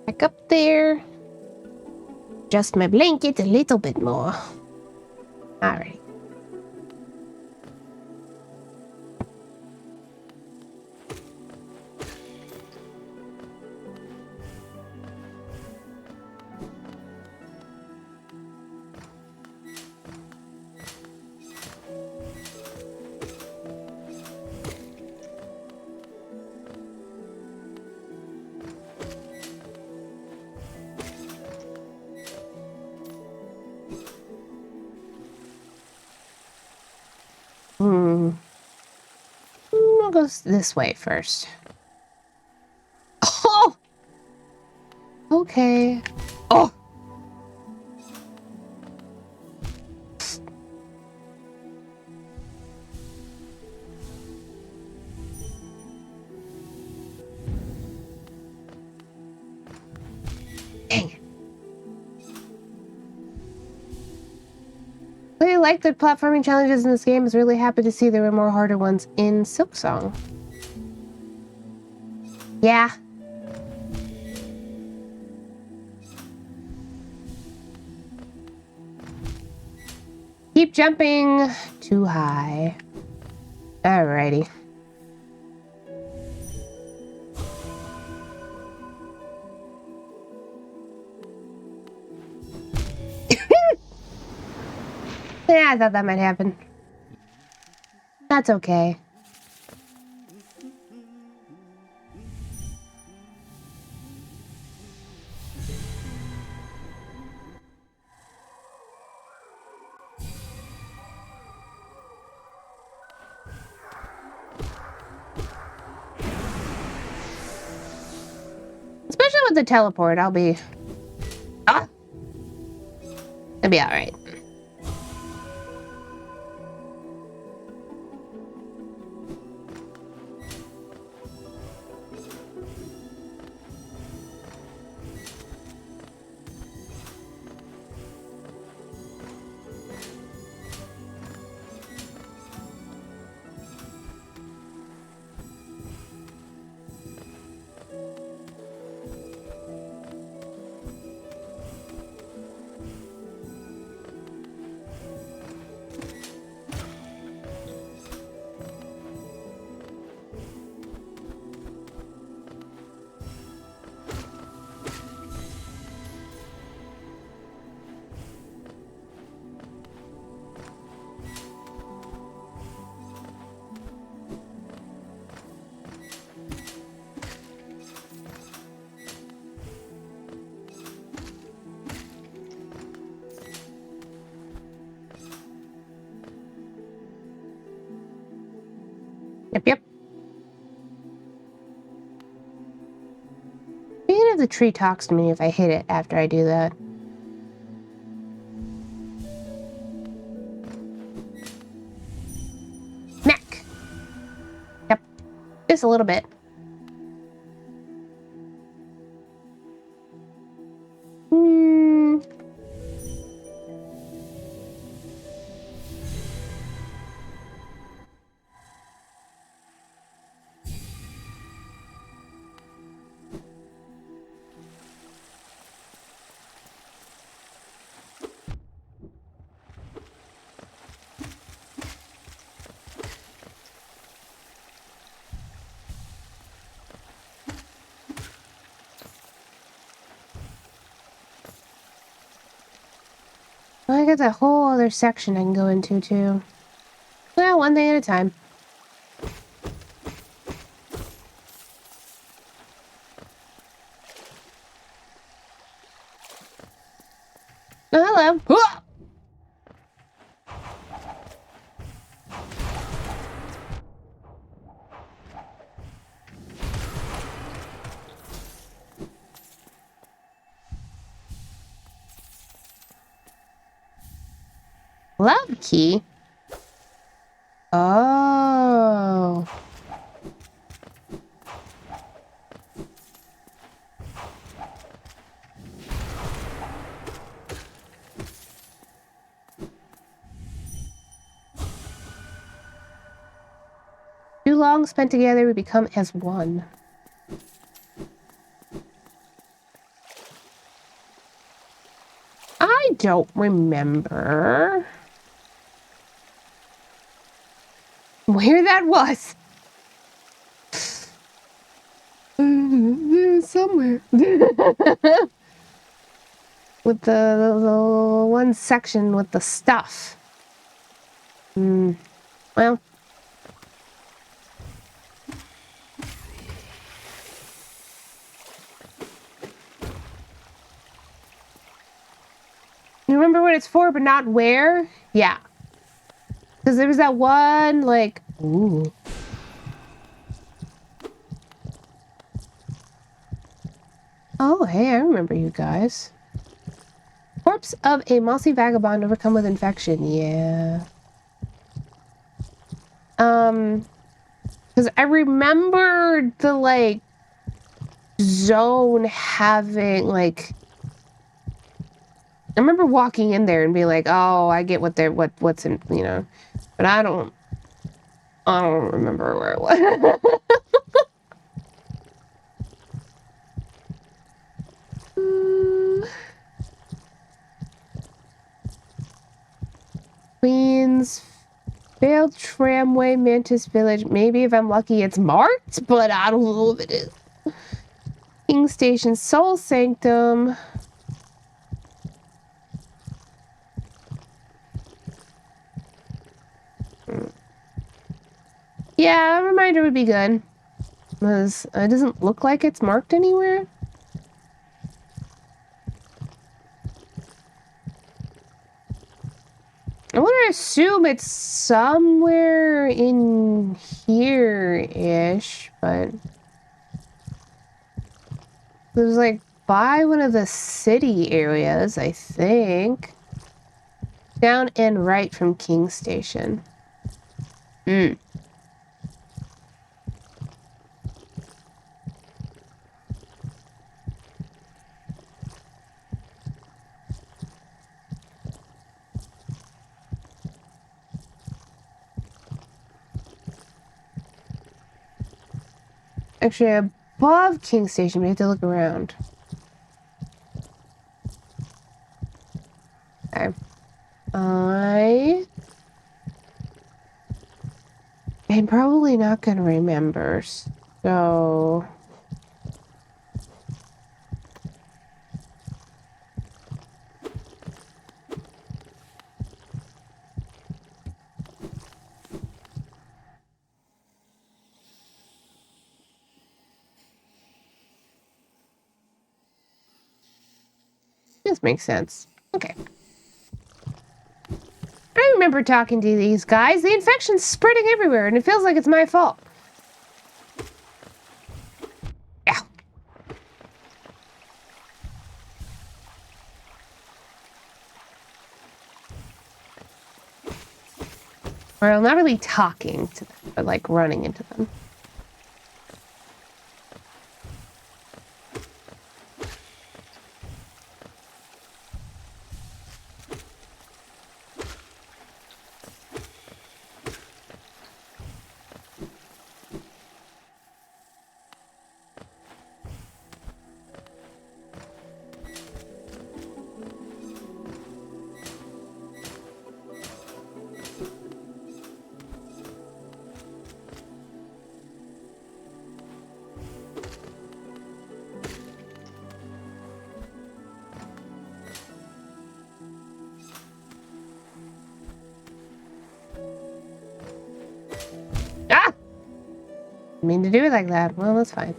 Back up there. Adjust my blanket a little bit more. Alright. I'll go this way first. Oh! Okay. Oh! Dang it. I like the platforming challenges in this game. I was really happy to see there were more harder ones in Silksong. Yeah. Keep jumping too high. Alrighty. Yeah, I thought that might happen. That's okay. Especially with the teleport, I'll be... Ah! It'll be alright. Yep. Speaking of, the tree talks to me if I hit it after I do that. Smack! Yep. Just a little bit. I got that whole other section I can go into, too. Well, one thing at a time. Oh, hello. Whoa! Love key? Oh. Too long spent together, we become as one. I don't remember where that was. Somewhere. With the one section with the stuff. Well. You remember what it's for, but not where? Yeah. Because there was that one, like... Ooh. Oh, hey, I remember you guys. Corpse of a mossy vagabond overcome with infection. Yeah. Because I remember the, like, zone having, like... I remember walking in there and being like, oh, I get what they're, what's in, you know. But I don't remember where it was. Queens, failed tramway, Mantis Village. Maybe if I'm lucky it's marked, but I don't know if it is. King Station, Soul Sanctum. Yeah, a reminder would be good. Because it doesn't look like it's marked anywhere. I want to assume it's somewhere in here-ish, but... It was like by one of the city areas, I think. Down and right from King Station. Actually, above King Station, we have to look around. Okay. I'm probably not gonna remember, so... This makes sense. Okay. I remember talking to these guys. The infection's spreading everywhere, and it feels like it's my fault. Or I'm not really talking to them, but like running into them. Ah! I mean to do it like that. Well, that's fine.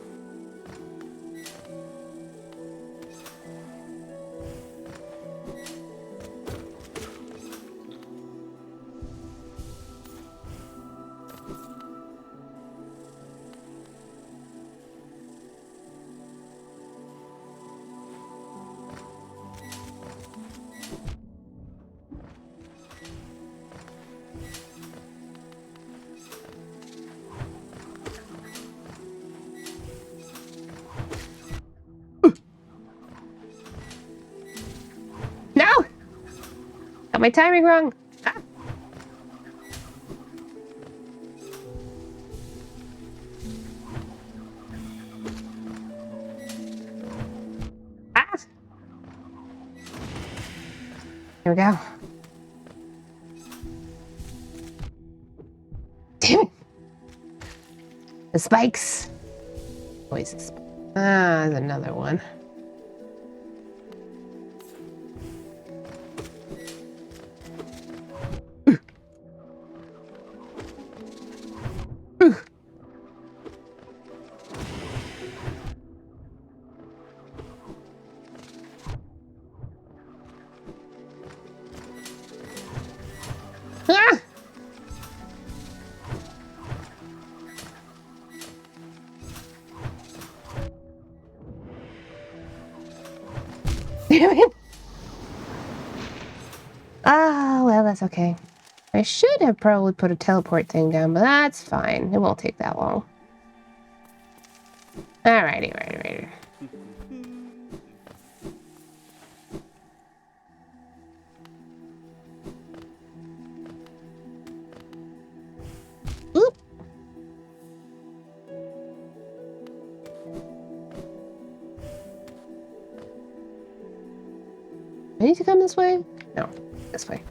No! Got my timing wrong. Ah! Ah! Here we go. Damn it. The spikes. Always a spike. Ah, there's another one. Ah! Damn it. Ah, well, that's okay. I should have probably put a teleport thing down, but that's fine. It won't take that long. Alrighty, righty. Oop! I need to come this way? No, this way.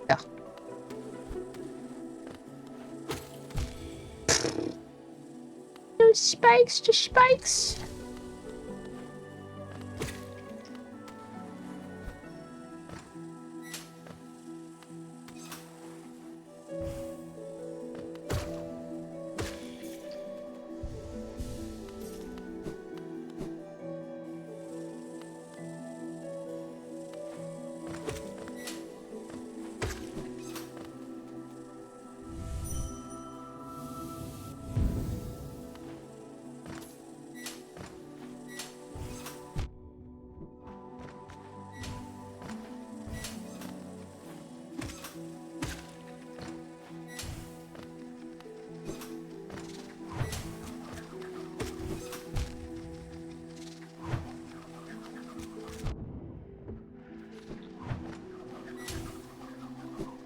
Oh. No spikes, just spikes.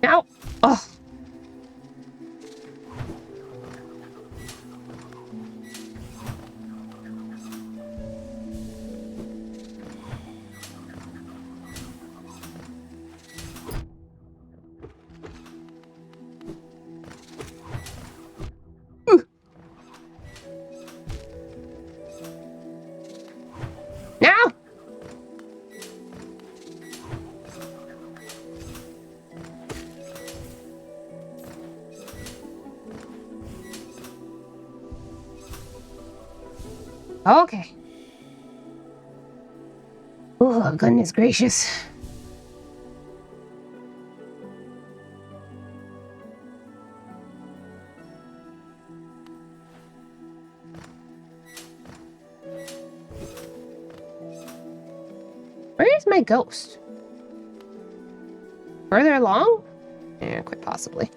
Ow! Oh. Now! Okay. Oh, goodness gracious. Where my ghost? Further along? Yeah, quite possibly.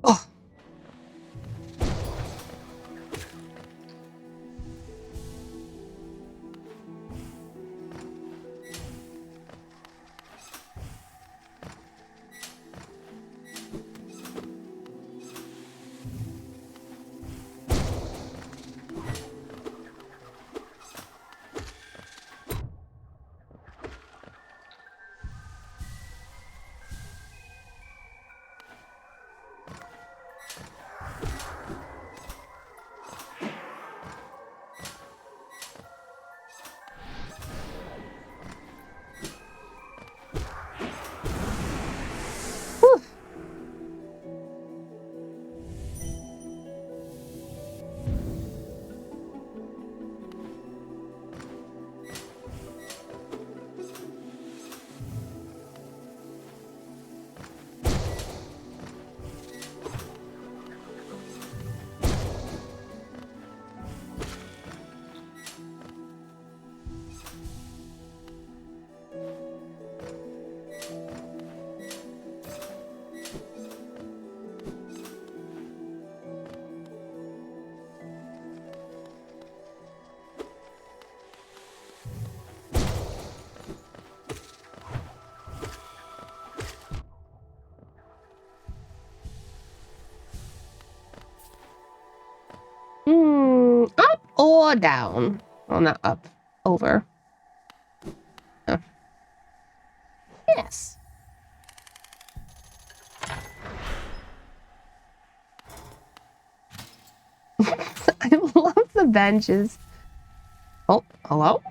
Oh. Whew. Up or down? Well, not up. Over. Oh. Yes. I love the benches. Oh, hello?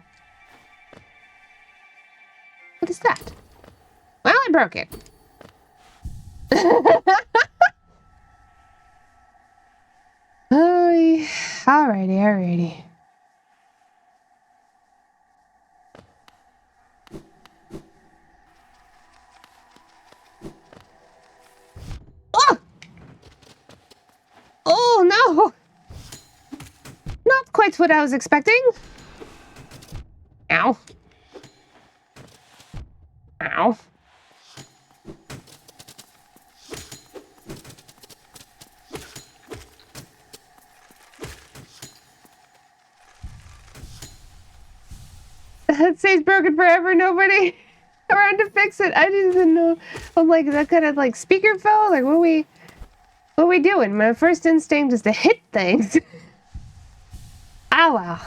What is that? Well, I broke it. Oh, alrighty. Oh! Oh, no! Not quite what I was expecting. Ow. Ow. It stays broken forever, nobody around to fix it. I didn't know. I'm like, is that kind of like speakerphone? Like, what are we doing? My first instinct is to hit things. Oh, wow.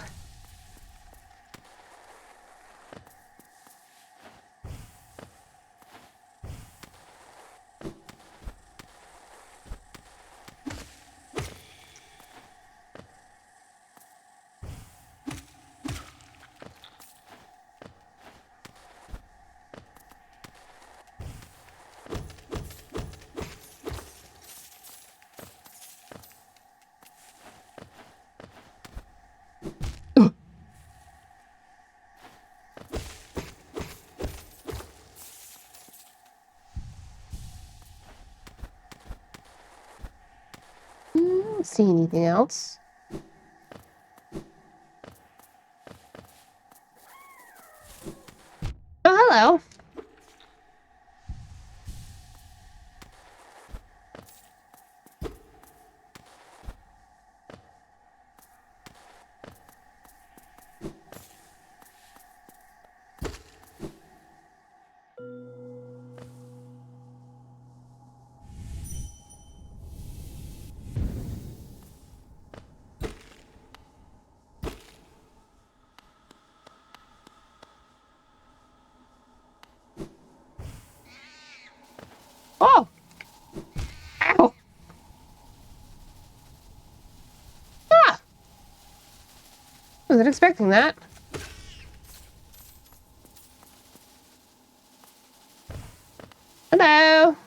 Don't see anything else. Oh, hello. Oh! Ow! Ah! Wasn't expecting that. Hello.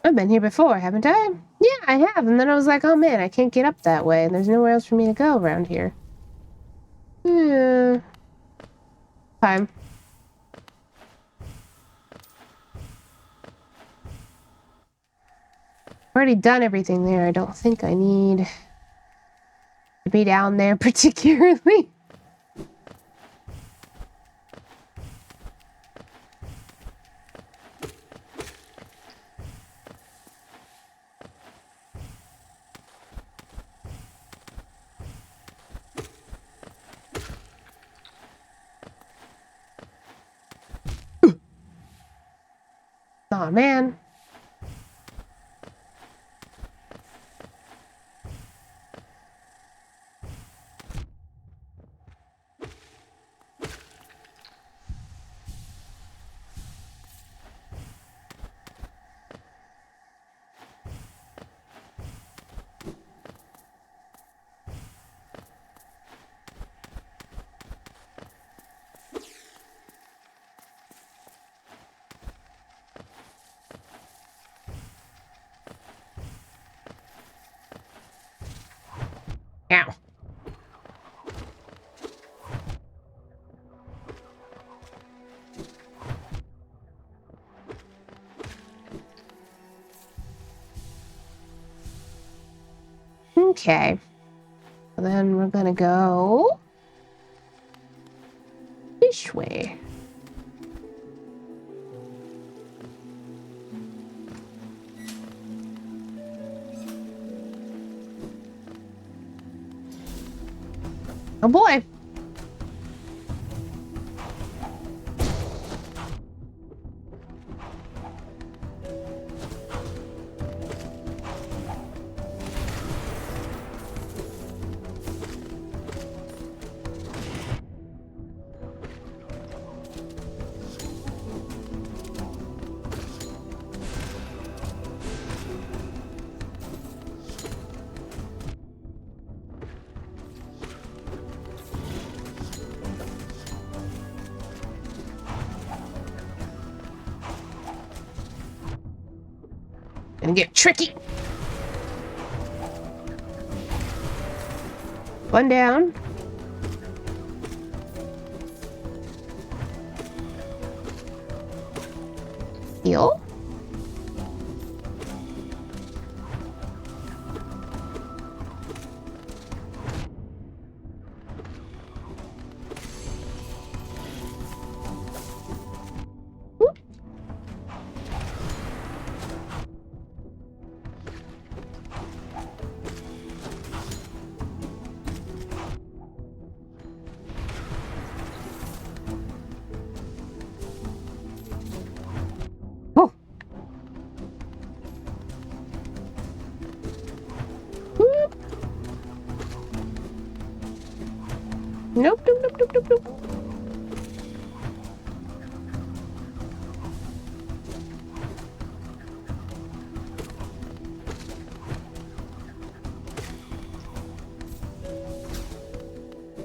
I've been here before, haven't I? Yeah, I have. And then I was like, oh man, I can't get up that way, and there's nowhere else for me to go around here. Yeah. Time. Already done everything there. I don't think I need to be down there particularly. Aw, man. Ow. Okay. Then we're gonna go this way. Oh boy. Gonna get tricky. One down. Heal. Whoop. Oh. Whoop. Nope, nope, nope, nope, nope, nope.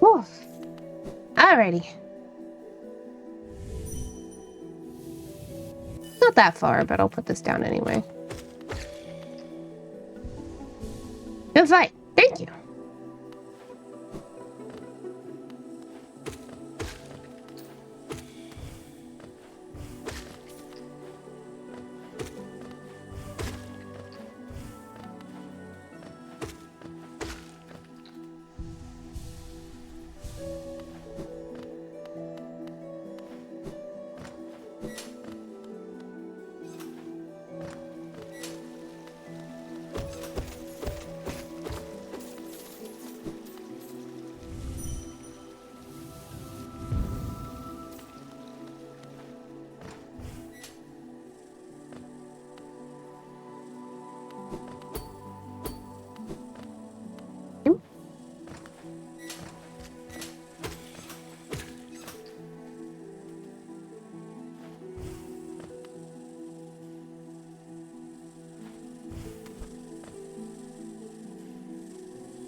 Whew. Alrighty. Not that far, but I'll put this down anyway. Good fight. Thank you.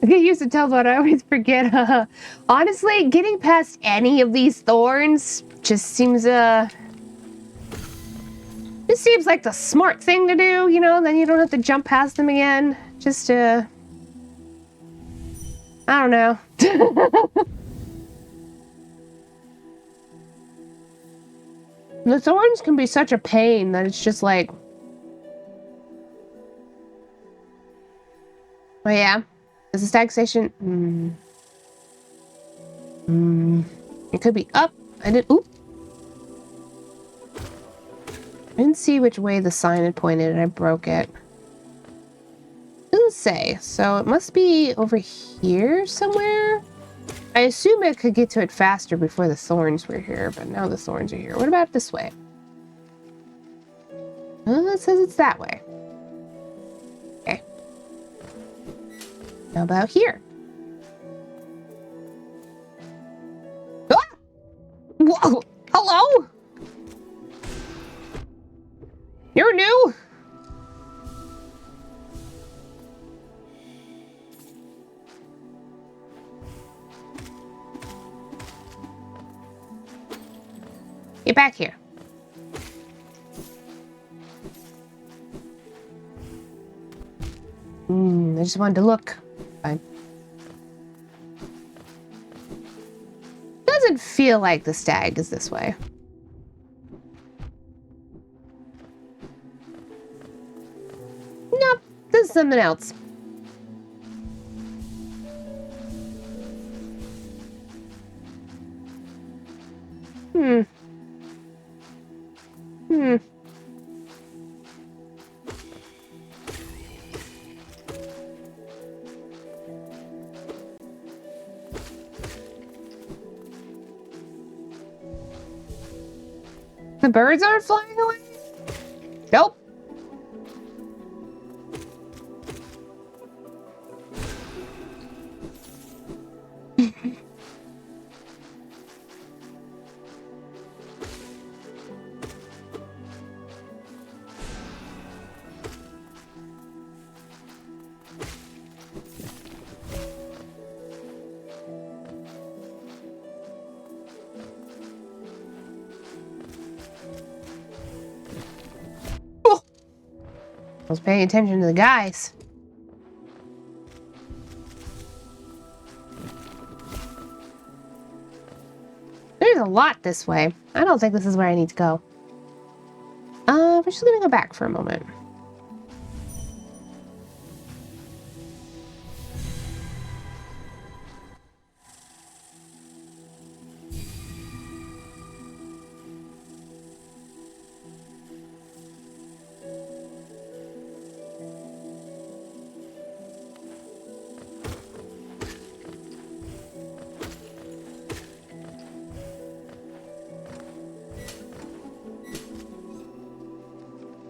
I get used to teleport. I always forget. Honestly, getting past any of these thorns just seems This seems like the smart thing to do, you know, then you don't have to jump past them again. Just I don't know. The thorns can be such a pain that it's just like... Oh yeah? Is the stag station... It could be up. I didn't see which way the sign had pointed and I broke it. Doesn't say, so it must be over here somewhere. I assume I could get to it faster before the thorns were here, but now the thorns are here. What about this way? It says it's that way. Okay. How about here? Ah! Whoa! Hello? You're new? Get back here. I just wanted to look. Fine. Doesn't feel like the stag is this way. Nope, this is something else. The birds aren't flying away? Nope. I was paying attention to the guys. There's a lot this way. I don't think this is where I need to go. We're just gonna go back for a moment.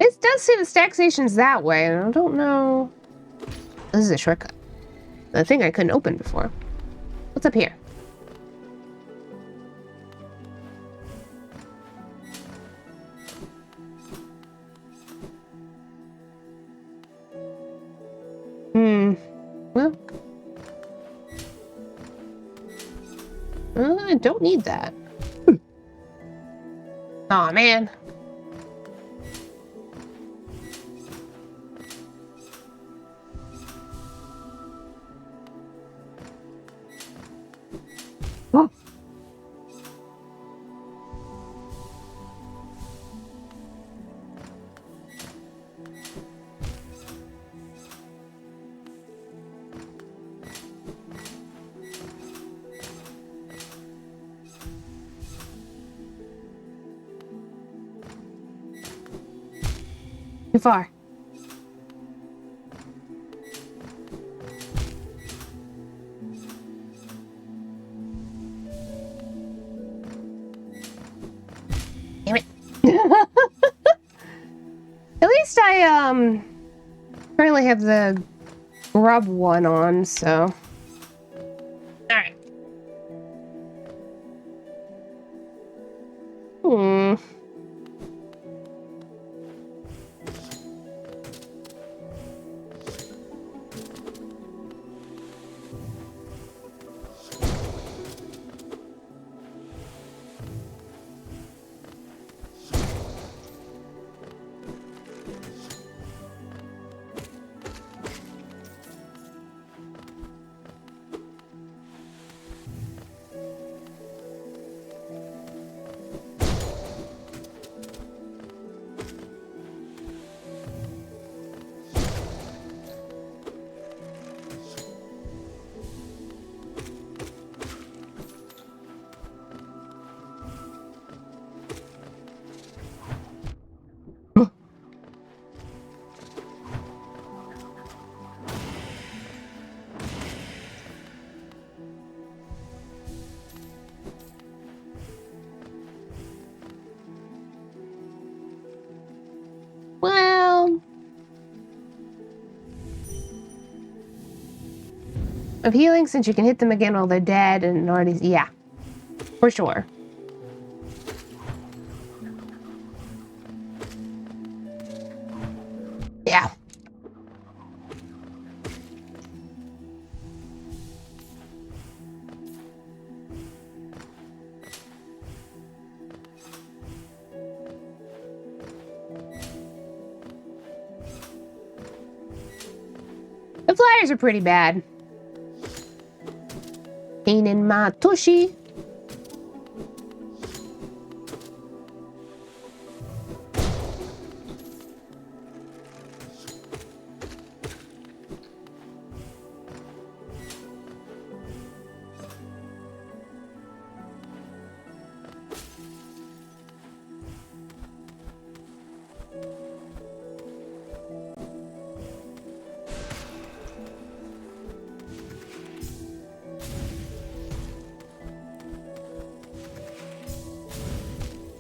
It does say the stag station's that way, and I don't know. This is a shortcut. The thing I couldn't open before. What's up here? Well, I don't need that. Aw, man. Oh. Too far. Damn it. At least I currently have the grub one on, so. Alright. of healing since you can hit them again while they're dead and already... Yeah, for sure. Yeah. The flyers are pretty bad. Pain in my tushy.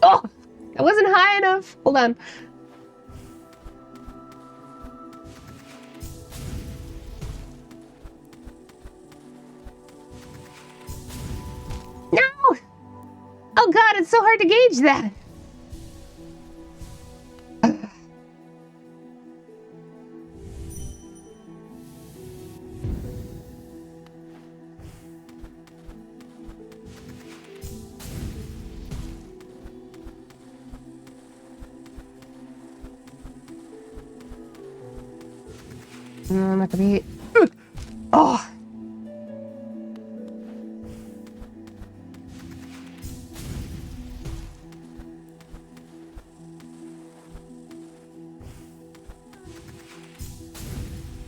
Oh, it wasn't high enough. Hold on. No! Oh god, it's so hard to gauge that. I'm not gonna be... Oh!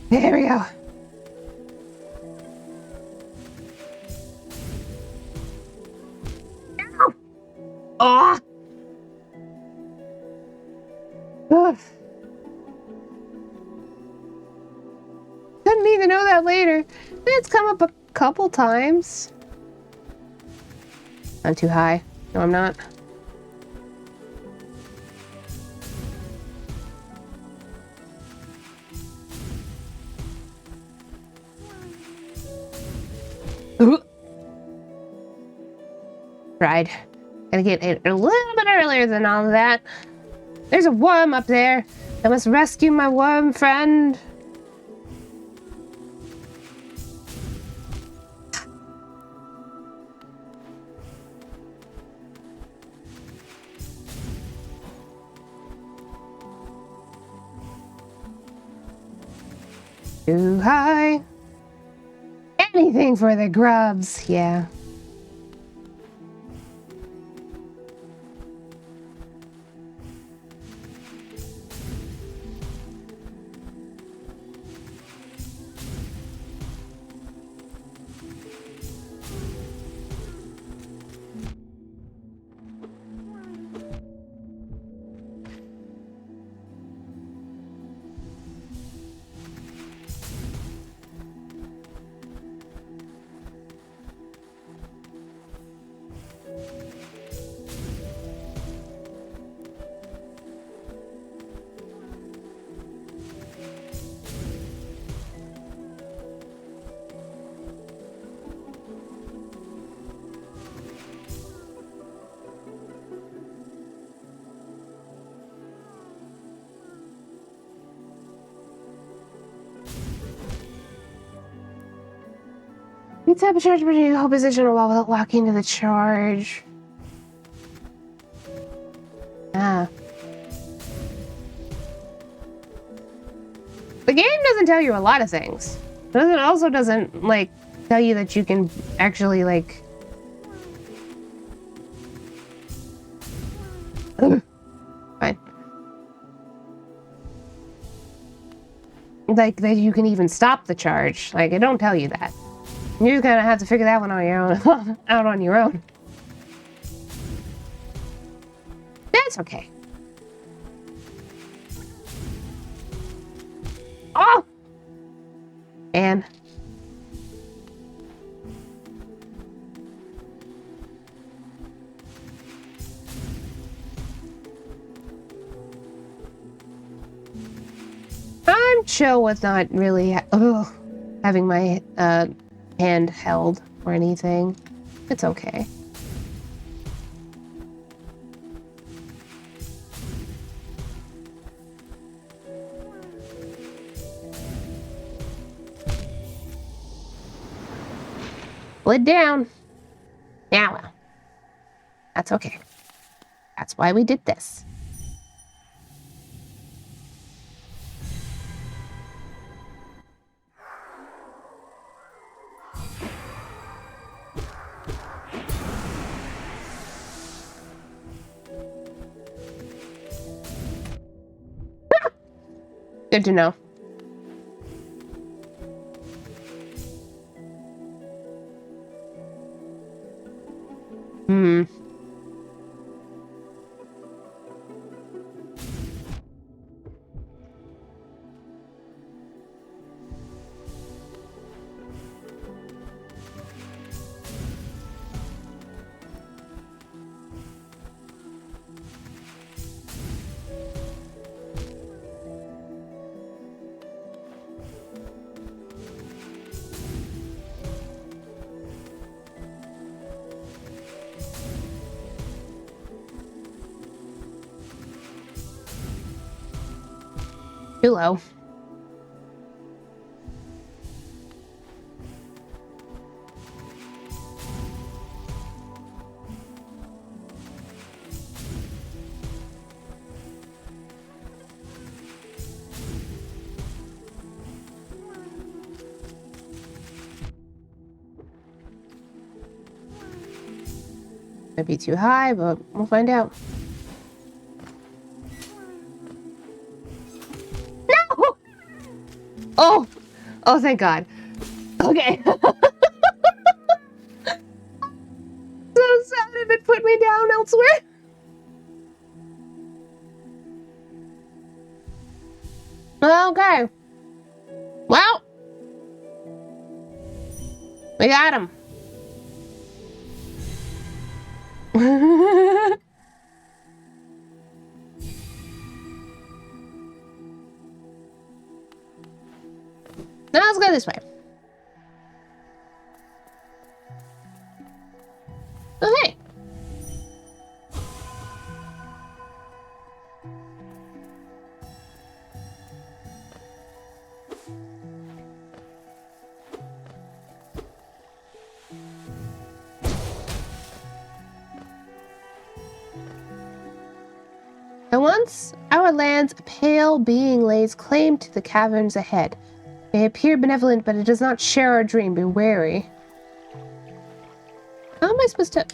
There we go. Oh! Ugh. Didn't need to know that later. It's come up a couple times. I'm too high. No, I'm not. Ooh. Tried. Gotta get it a little bit earlier than all of that. There's a worm up there. I must rescue my worm friend. Too high. Anything for the grubs, yeah. You tap a charge button in hold position while without walking to the charge. Ah. The game doesn't tell you a lot of things. It also doesn't, like, tell you that you can actually, like... Ugh. Fine. Like, that you can even stop the charge. Like, it don't tell you that. You're just gonna have to figure that one on your own, out on your own. That's okay. Oh! And... I'm chill with not really having my handheld or anything. It's okay. Lid down. Yeah, well. That's okay. That's why we did this. Good to know. Hmm. Too low. Might be too high, but we'll find out. No! Oh! Oh, thank God. Okay. So sad if it put me down elsewhere. Okay. Well. We got him. Now let's go this way. Okay. At once, our lands, a pale being lays claim to the caverns ahead. It may appear benevolent, but it does not share our dream. Be wary. How am I supposed to...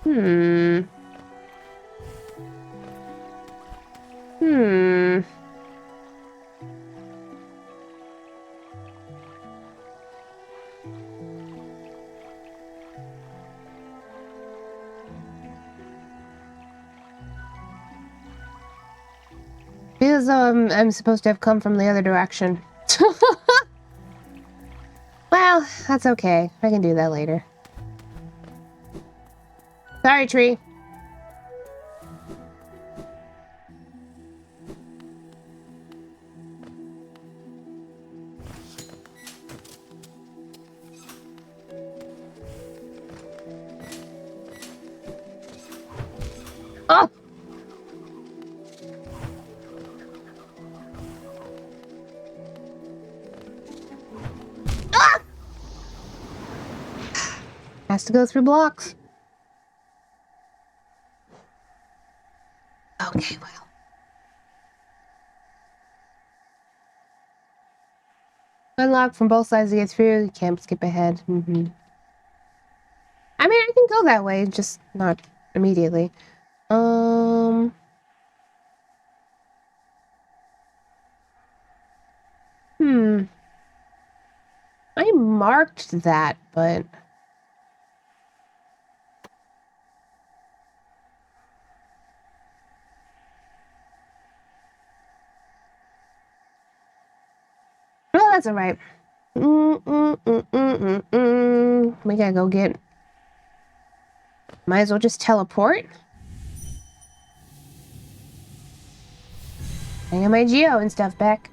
Hmm. Feels I'm supposed to have come from the other direction. Well, that's okay. I can do that later. Sorry, tree. Oh! Ah! Has to go through blocks. Okay, well. Unlock from both sides to get through. You can't skip ahead. I mean, I can go that way, just not immediately. I marked that, but... Well, that's alright. We gotta go get... Might as well just teleport. I got my Geo and stuff back.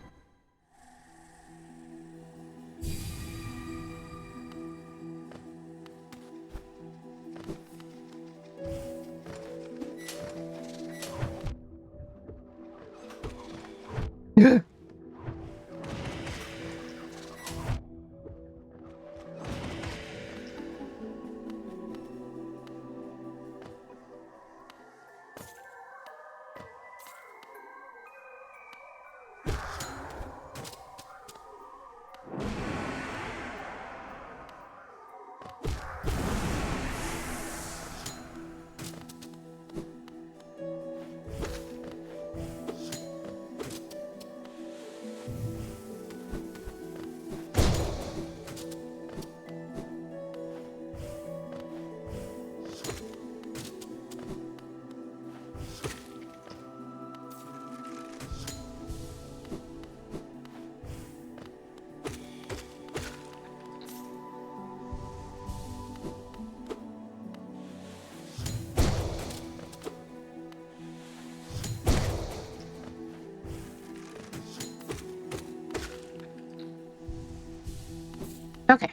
Okay.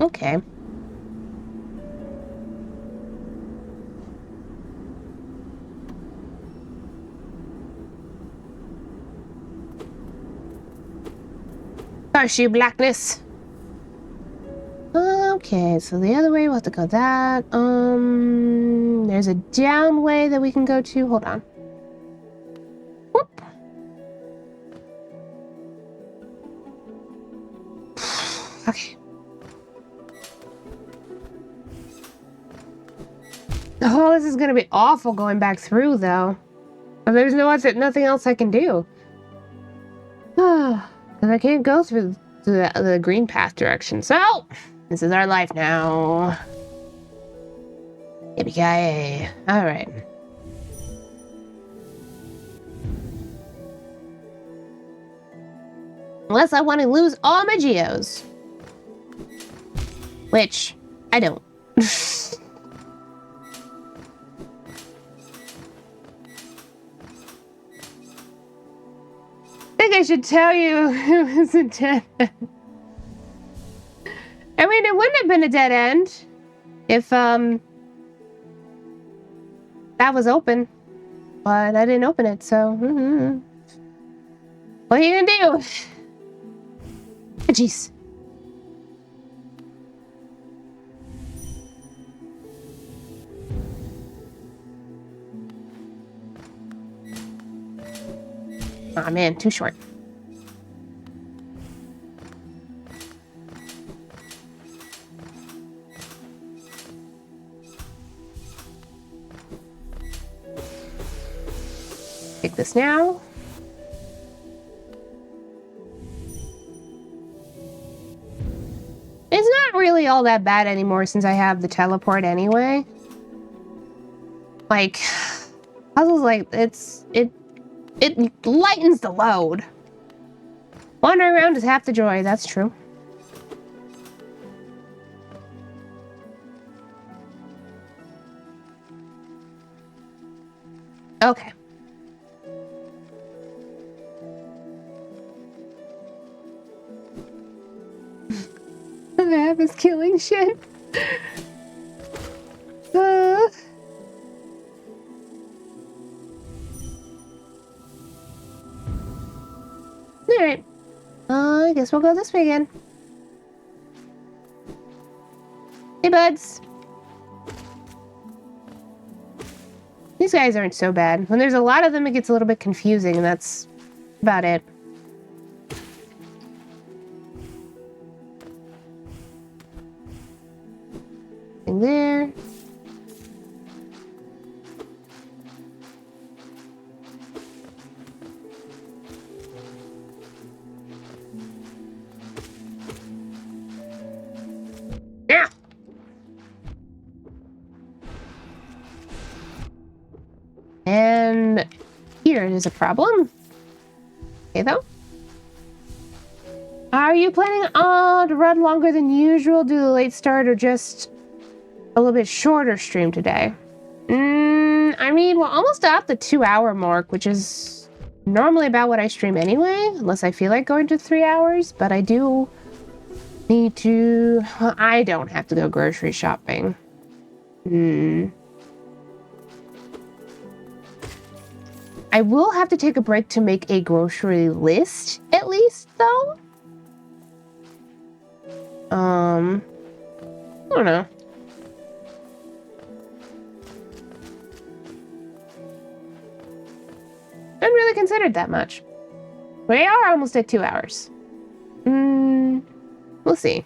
Okay. Gosh, you blackness. Okay, so the other way we'll have to go that. There's a down way that we can go to. Hold on. Whoop. Okay. Oh, this is gonna be awful going back through, though. But there's nothing else I can do. Because I can't go through the green path direction. So, this is our life now. Yippee-ki-yay. All right. Unless I want to lose all my geos. Which, I don't. I think I should tell you it was a dead end. I mean, it wouldn't have been a dead end if, that was open. But I didn't open it, so... What are you gonna do? Jeez. Aw, man, too short. Take this now. It's not really all that bad anymore since I have the teleport anyway. Like, puzzles like it lightens the load. Wandering around is half the joy, that's true. Okay. The map is killing shit. Alright. I guess we'll go this way again. Hey, buds. These guys aren't so bad. When there's a lot of them, it gets a little bit confusing, and that's about it. Thing there. Yeah. And here is a problem. Okay, though. Are you planning on to run longer than usual due to the late start, or just a little bit shorter stream today? I mean, we're almost at the 2-hour mark, which is normally about what I stream anyway, unless I feel like going to 3 hours, but I do Need to... Well, I don't have to go grocery shopping. I will have to take a break to make a grocery list, at least, though. I don't know. I hadn't really considered that much. We are almost at 2 hours. We'll see.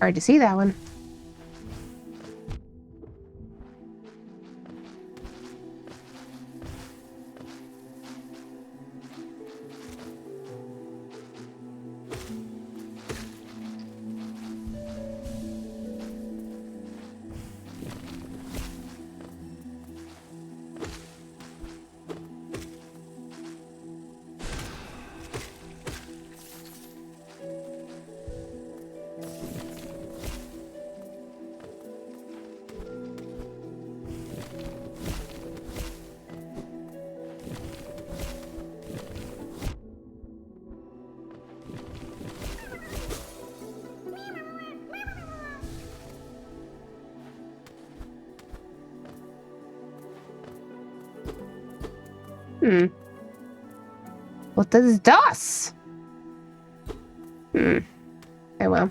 Hard to see that one. What is das? Oh well.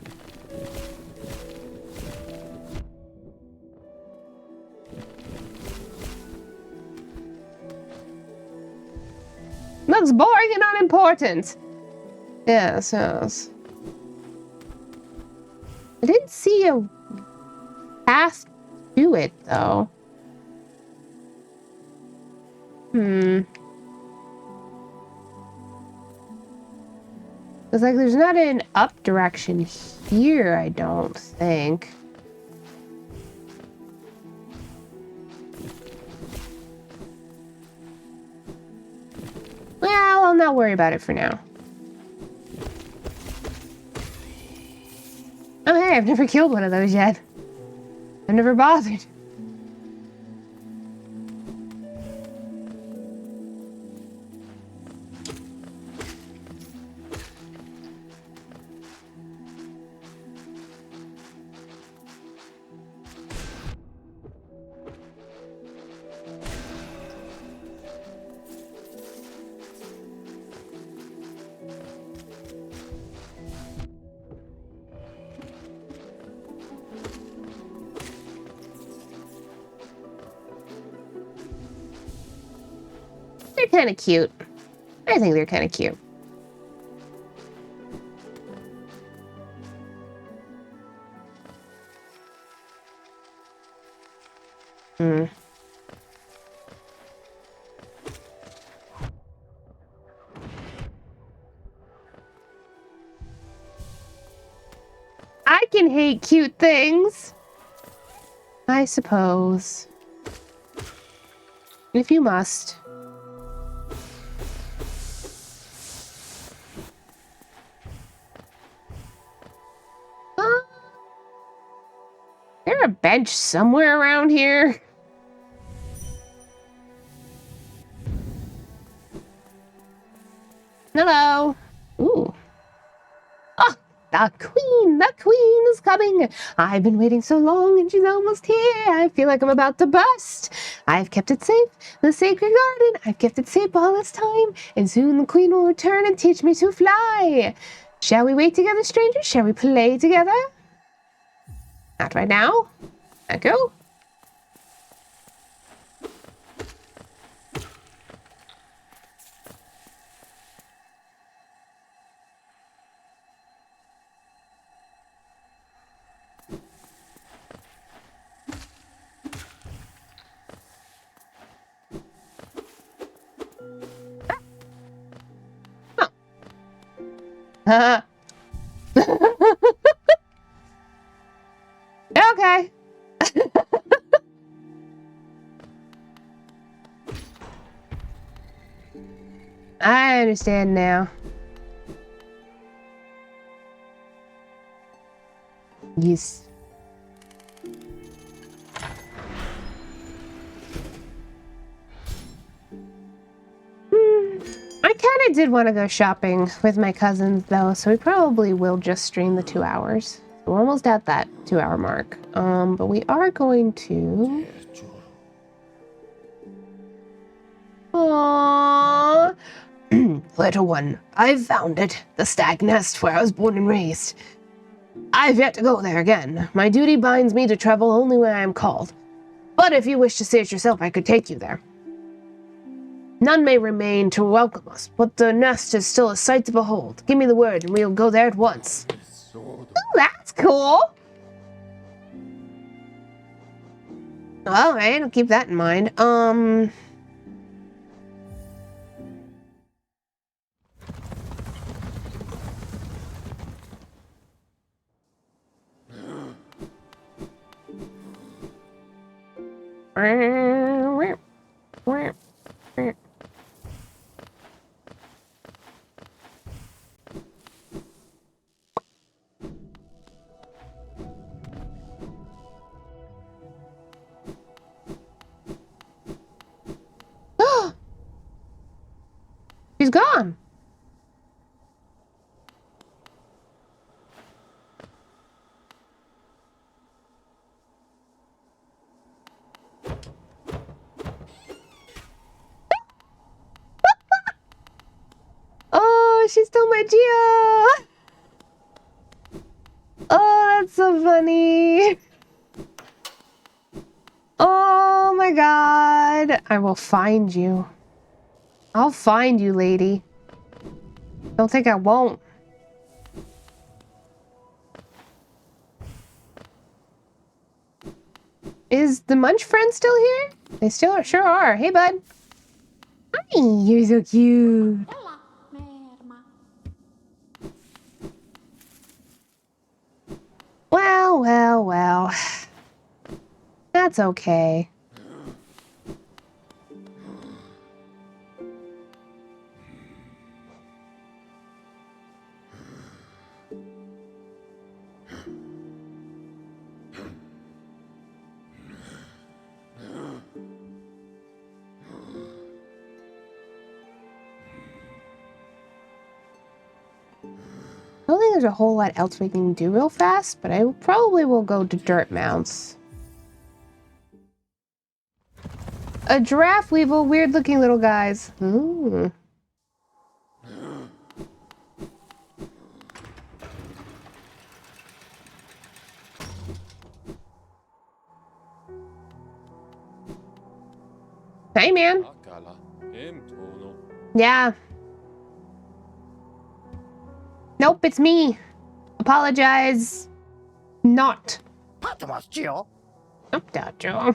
Looks boring and unimportant. Yes, yes. I didn't see a path to it, though. It's like there's not an up direction here, I don't think. Well, I'll not worry about it for now. Oh hey, I've never killed one of those yet. I've never bothered. They're kind of cute. I think they're kind of cute. I can hate cute things. I suppose. If you must. Is there a bench somewhere around here? Hello. Ooh. Oh, the queen is coming. I've been waiting so long and she's almost here. I feel like I'm about to bust. I've kept it safe, the sacred garden. I've kept it safe all this time. And soon the queen will return and teach me to fly. Shall we wait together, strangers? Shall we play together? Not right now. Echo? Oh. Okay. I understand now. Yes. I kind of did want to go shopping with my cousins, though, so we probably will just stream the 2 hours. We're almost at that 2-hour mark. But we are going to... Aww. Little one, I've found it. The stag nest where I was born and raised. I've yet to go there again. My duty binds me to travel only when I am called. But if you wish to see it yourself, I could take you there. None may remain to welcome us, but the nest is still a sight to behold. Give me the word, and we'll go there at once. Ooh, that's cool! Alright, I'll keep that in mind. She's gone. Oh, she stole my Geo. Oh, that's so funny. Oh my god. I will find you. I'll find you, lady. Don't think I won't. Is the Munch friend still here? They still sure are. Hey, bud. Hi, you're so cute. Well, well, well. That's okay. I don't think there's a whole lot else we can do real fast, but I probably will go to dirt mounts. A giraffe weevil, weird looking little guys. Ooh. Hey, man. Yeah. Nope, it's me. Apologize. Not. Nope, Joe.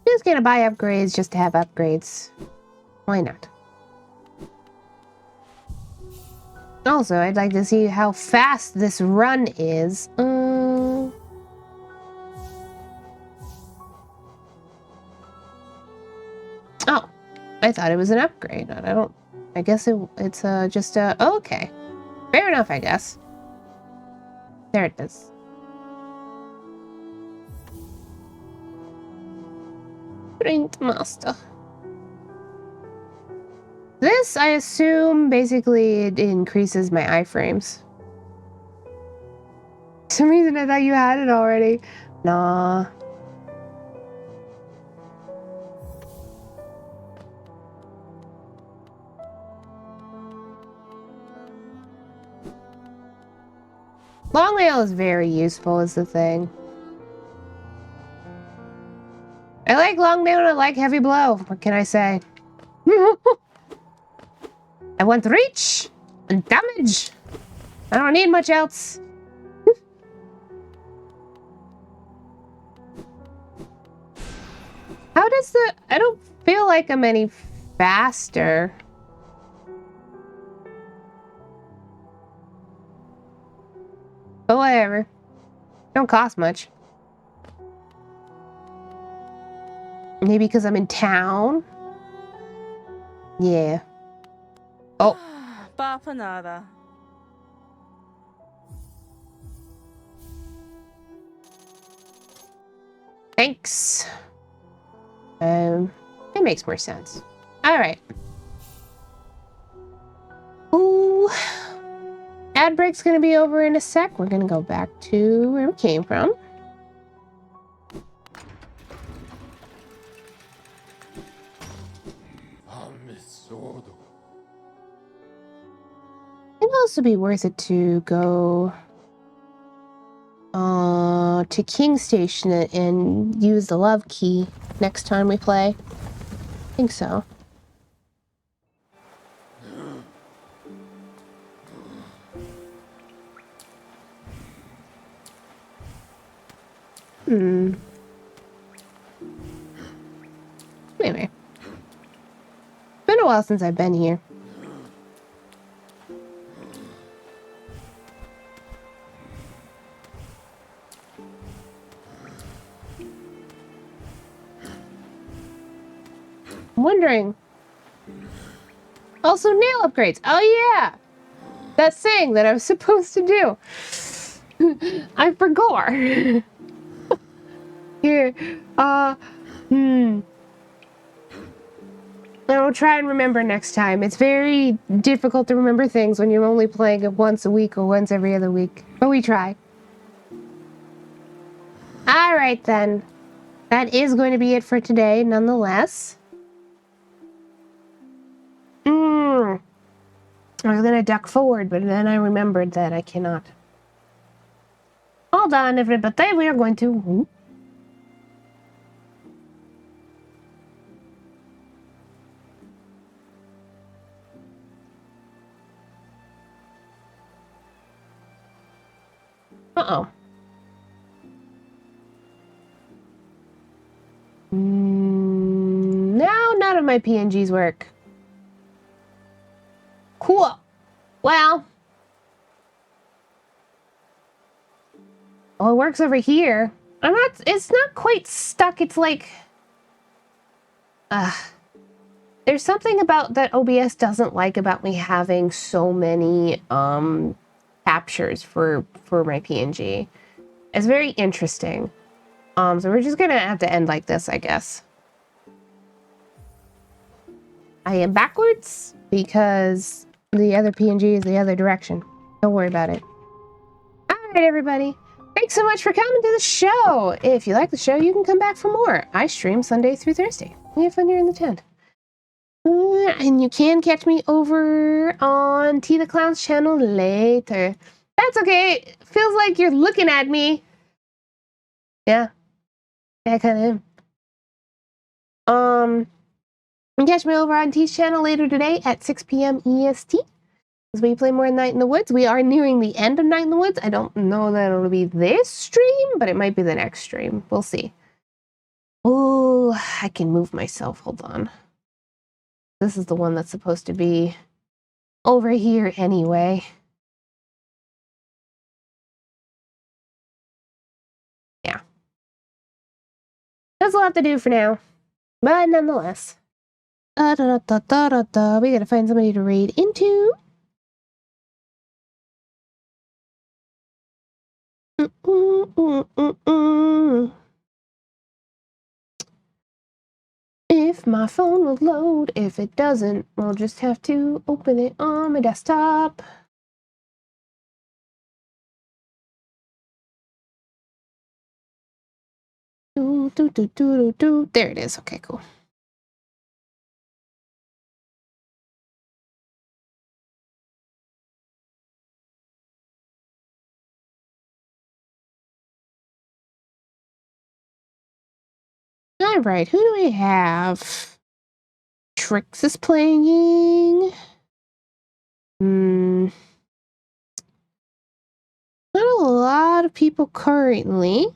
Just gonna buy upgrades just to have upgrades. Why not? Also, I'd like to see how fast this run is. Oh, I thought it was an upgrade. I don't. I guess it's just a. Oh, okay, fair enough. I guess. There it is. Print master. This, I assume, basically it increases my iframes. For some reason I thought you had it already. Nah. Long nail is very useful is the thing. I like long nail and I like heavy blow. What can I say? I want reach and damage. I don't need much else. How does the... I don't feel like I'm any faster. But whatever. Don't cost much. Maybe because I'm in town? Yeah. Oh. Papa nada. Thanks. It makes more sense. All right. Ooh. Ad break's gonna be over in a sec. We're gonna go back to where we came from. It'd also be worth it to go to King Station and use the love key next time we play. I think so. Anyway. It's been a while since I've been here. I'm wondering. Also, nail upgrades. Oh, yeah. That thing that I was supposed to do. I forgot. Here. I will try and remember next time. It's very difficult to remember things when you're only playing it once a week or once every other week. But we try. Alright then. That is going to be it for today, nonetheless. I was going to duck forward, but then I remembered that I cannot. Hold on, everybody. We are going to... Uh-oh. Now none of my PNGs work. Cool. Well. It works over here. It's not quite stuck. It's like... there's something about that OBS doesn't like about me having so many, captures for my PNG. It's very interesting. So we're just gonna have to end like this, I guess. I am backwards because the other PNG is the other direction. Don't worry about it. Alright, everybody. Thanks so much for coming to the show. If you like the show, you can come back for more. I stream Sunday through Thursday. We have fun here in the tent. And you can catch me over on T the Clown's channel later. That's okay. Feels like you're looking at me. Yeah. Yeah, I kind of am. You can catch me over on T's channel later today at 6 p.m. EST. As we play more Night in the Woods. We are nearing the end of Night in the Woods. I don't know that it'll be this stream, but it might be the next stream. We'll see. Oh, I can move myself. Hold on. This is the one that's supposed to be over here anyway. Yeah. That's a lot to do for now. But nonetheless. We gotta find somebody to raid into. If my phone will load, if it doesn't, I'll just have to open it on my desktop. There it is. Okay, cool. All right, who do we have? Trix is playing. Not a lot of people currently.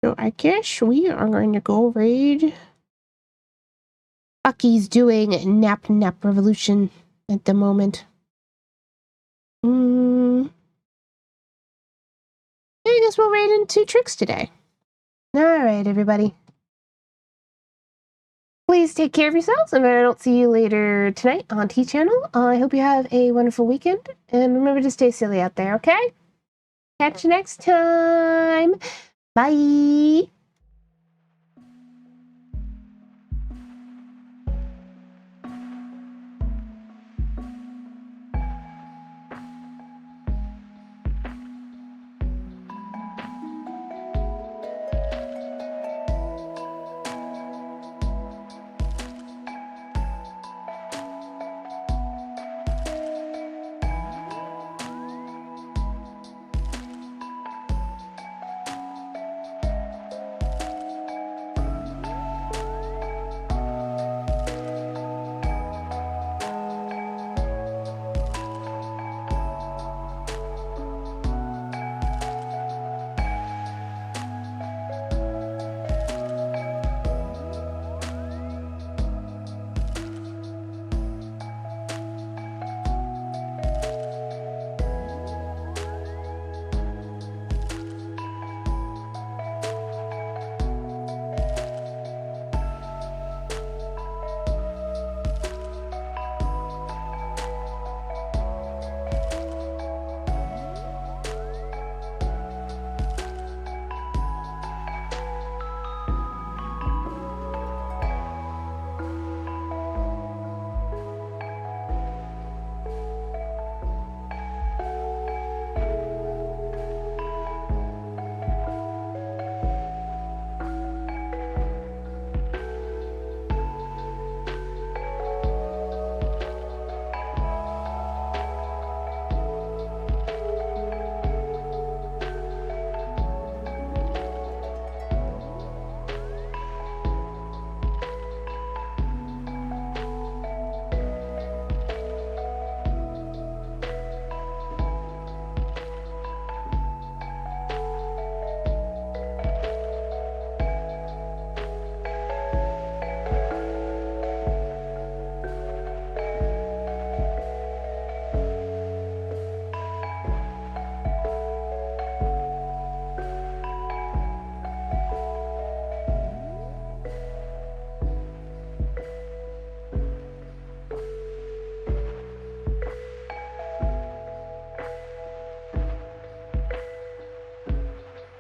So I guess we are going to go raid. Bucky's doing nap revolution at the moment. I guess we'll raid into tricks today. Alright, everybody. Please take care of yourselves, and if I don't see you later tonight on T-Channel, I hope you have a wonderful weekend, and remember to stay silly out there, okay? Catch you next time. Bye.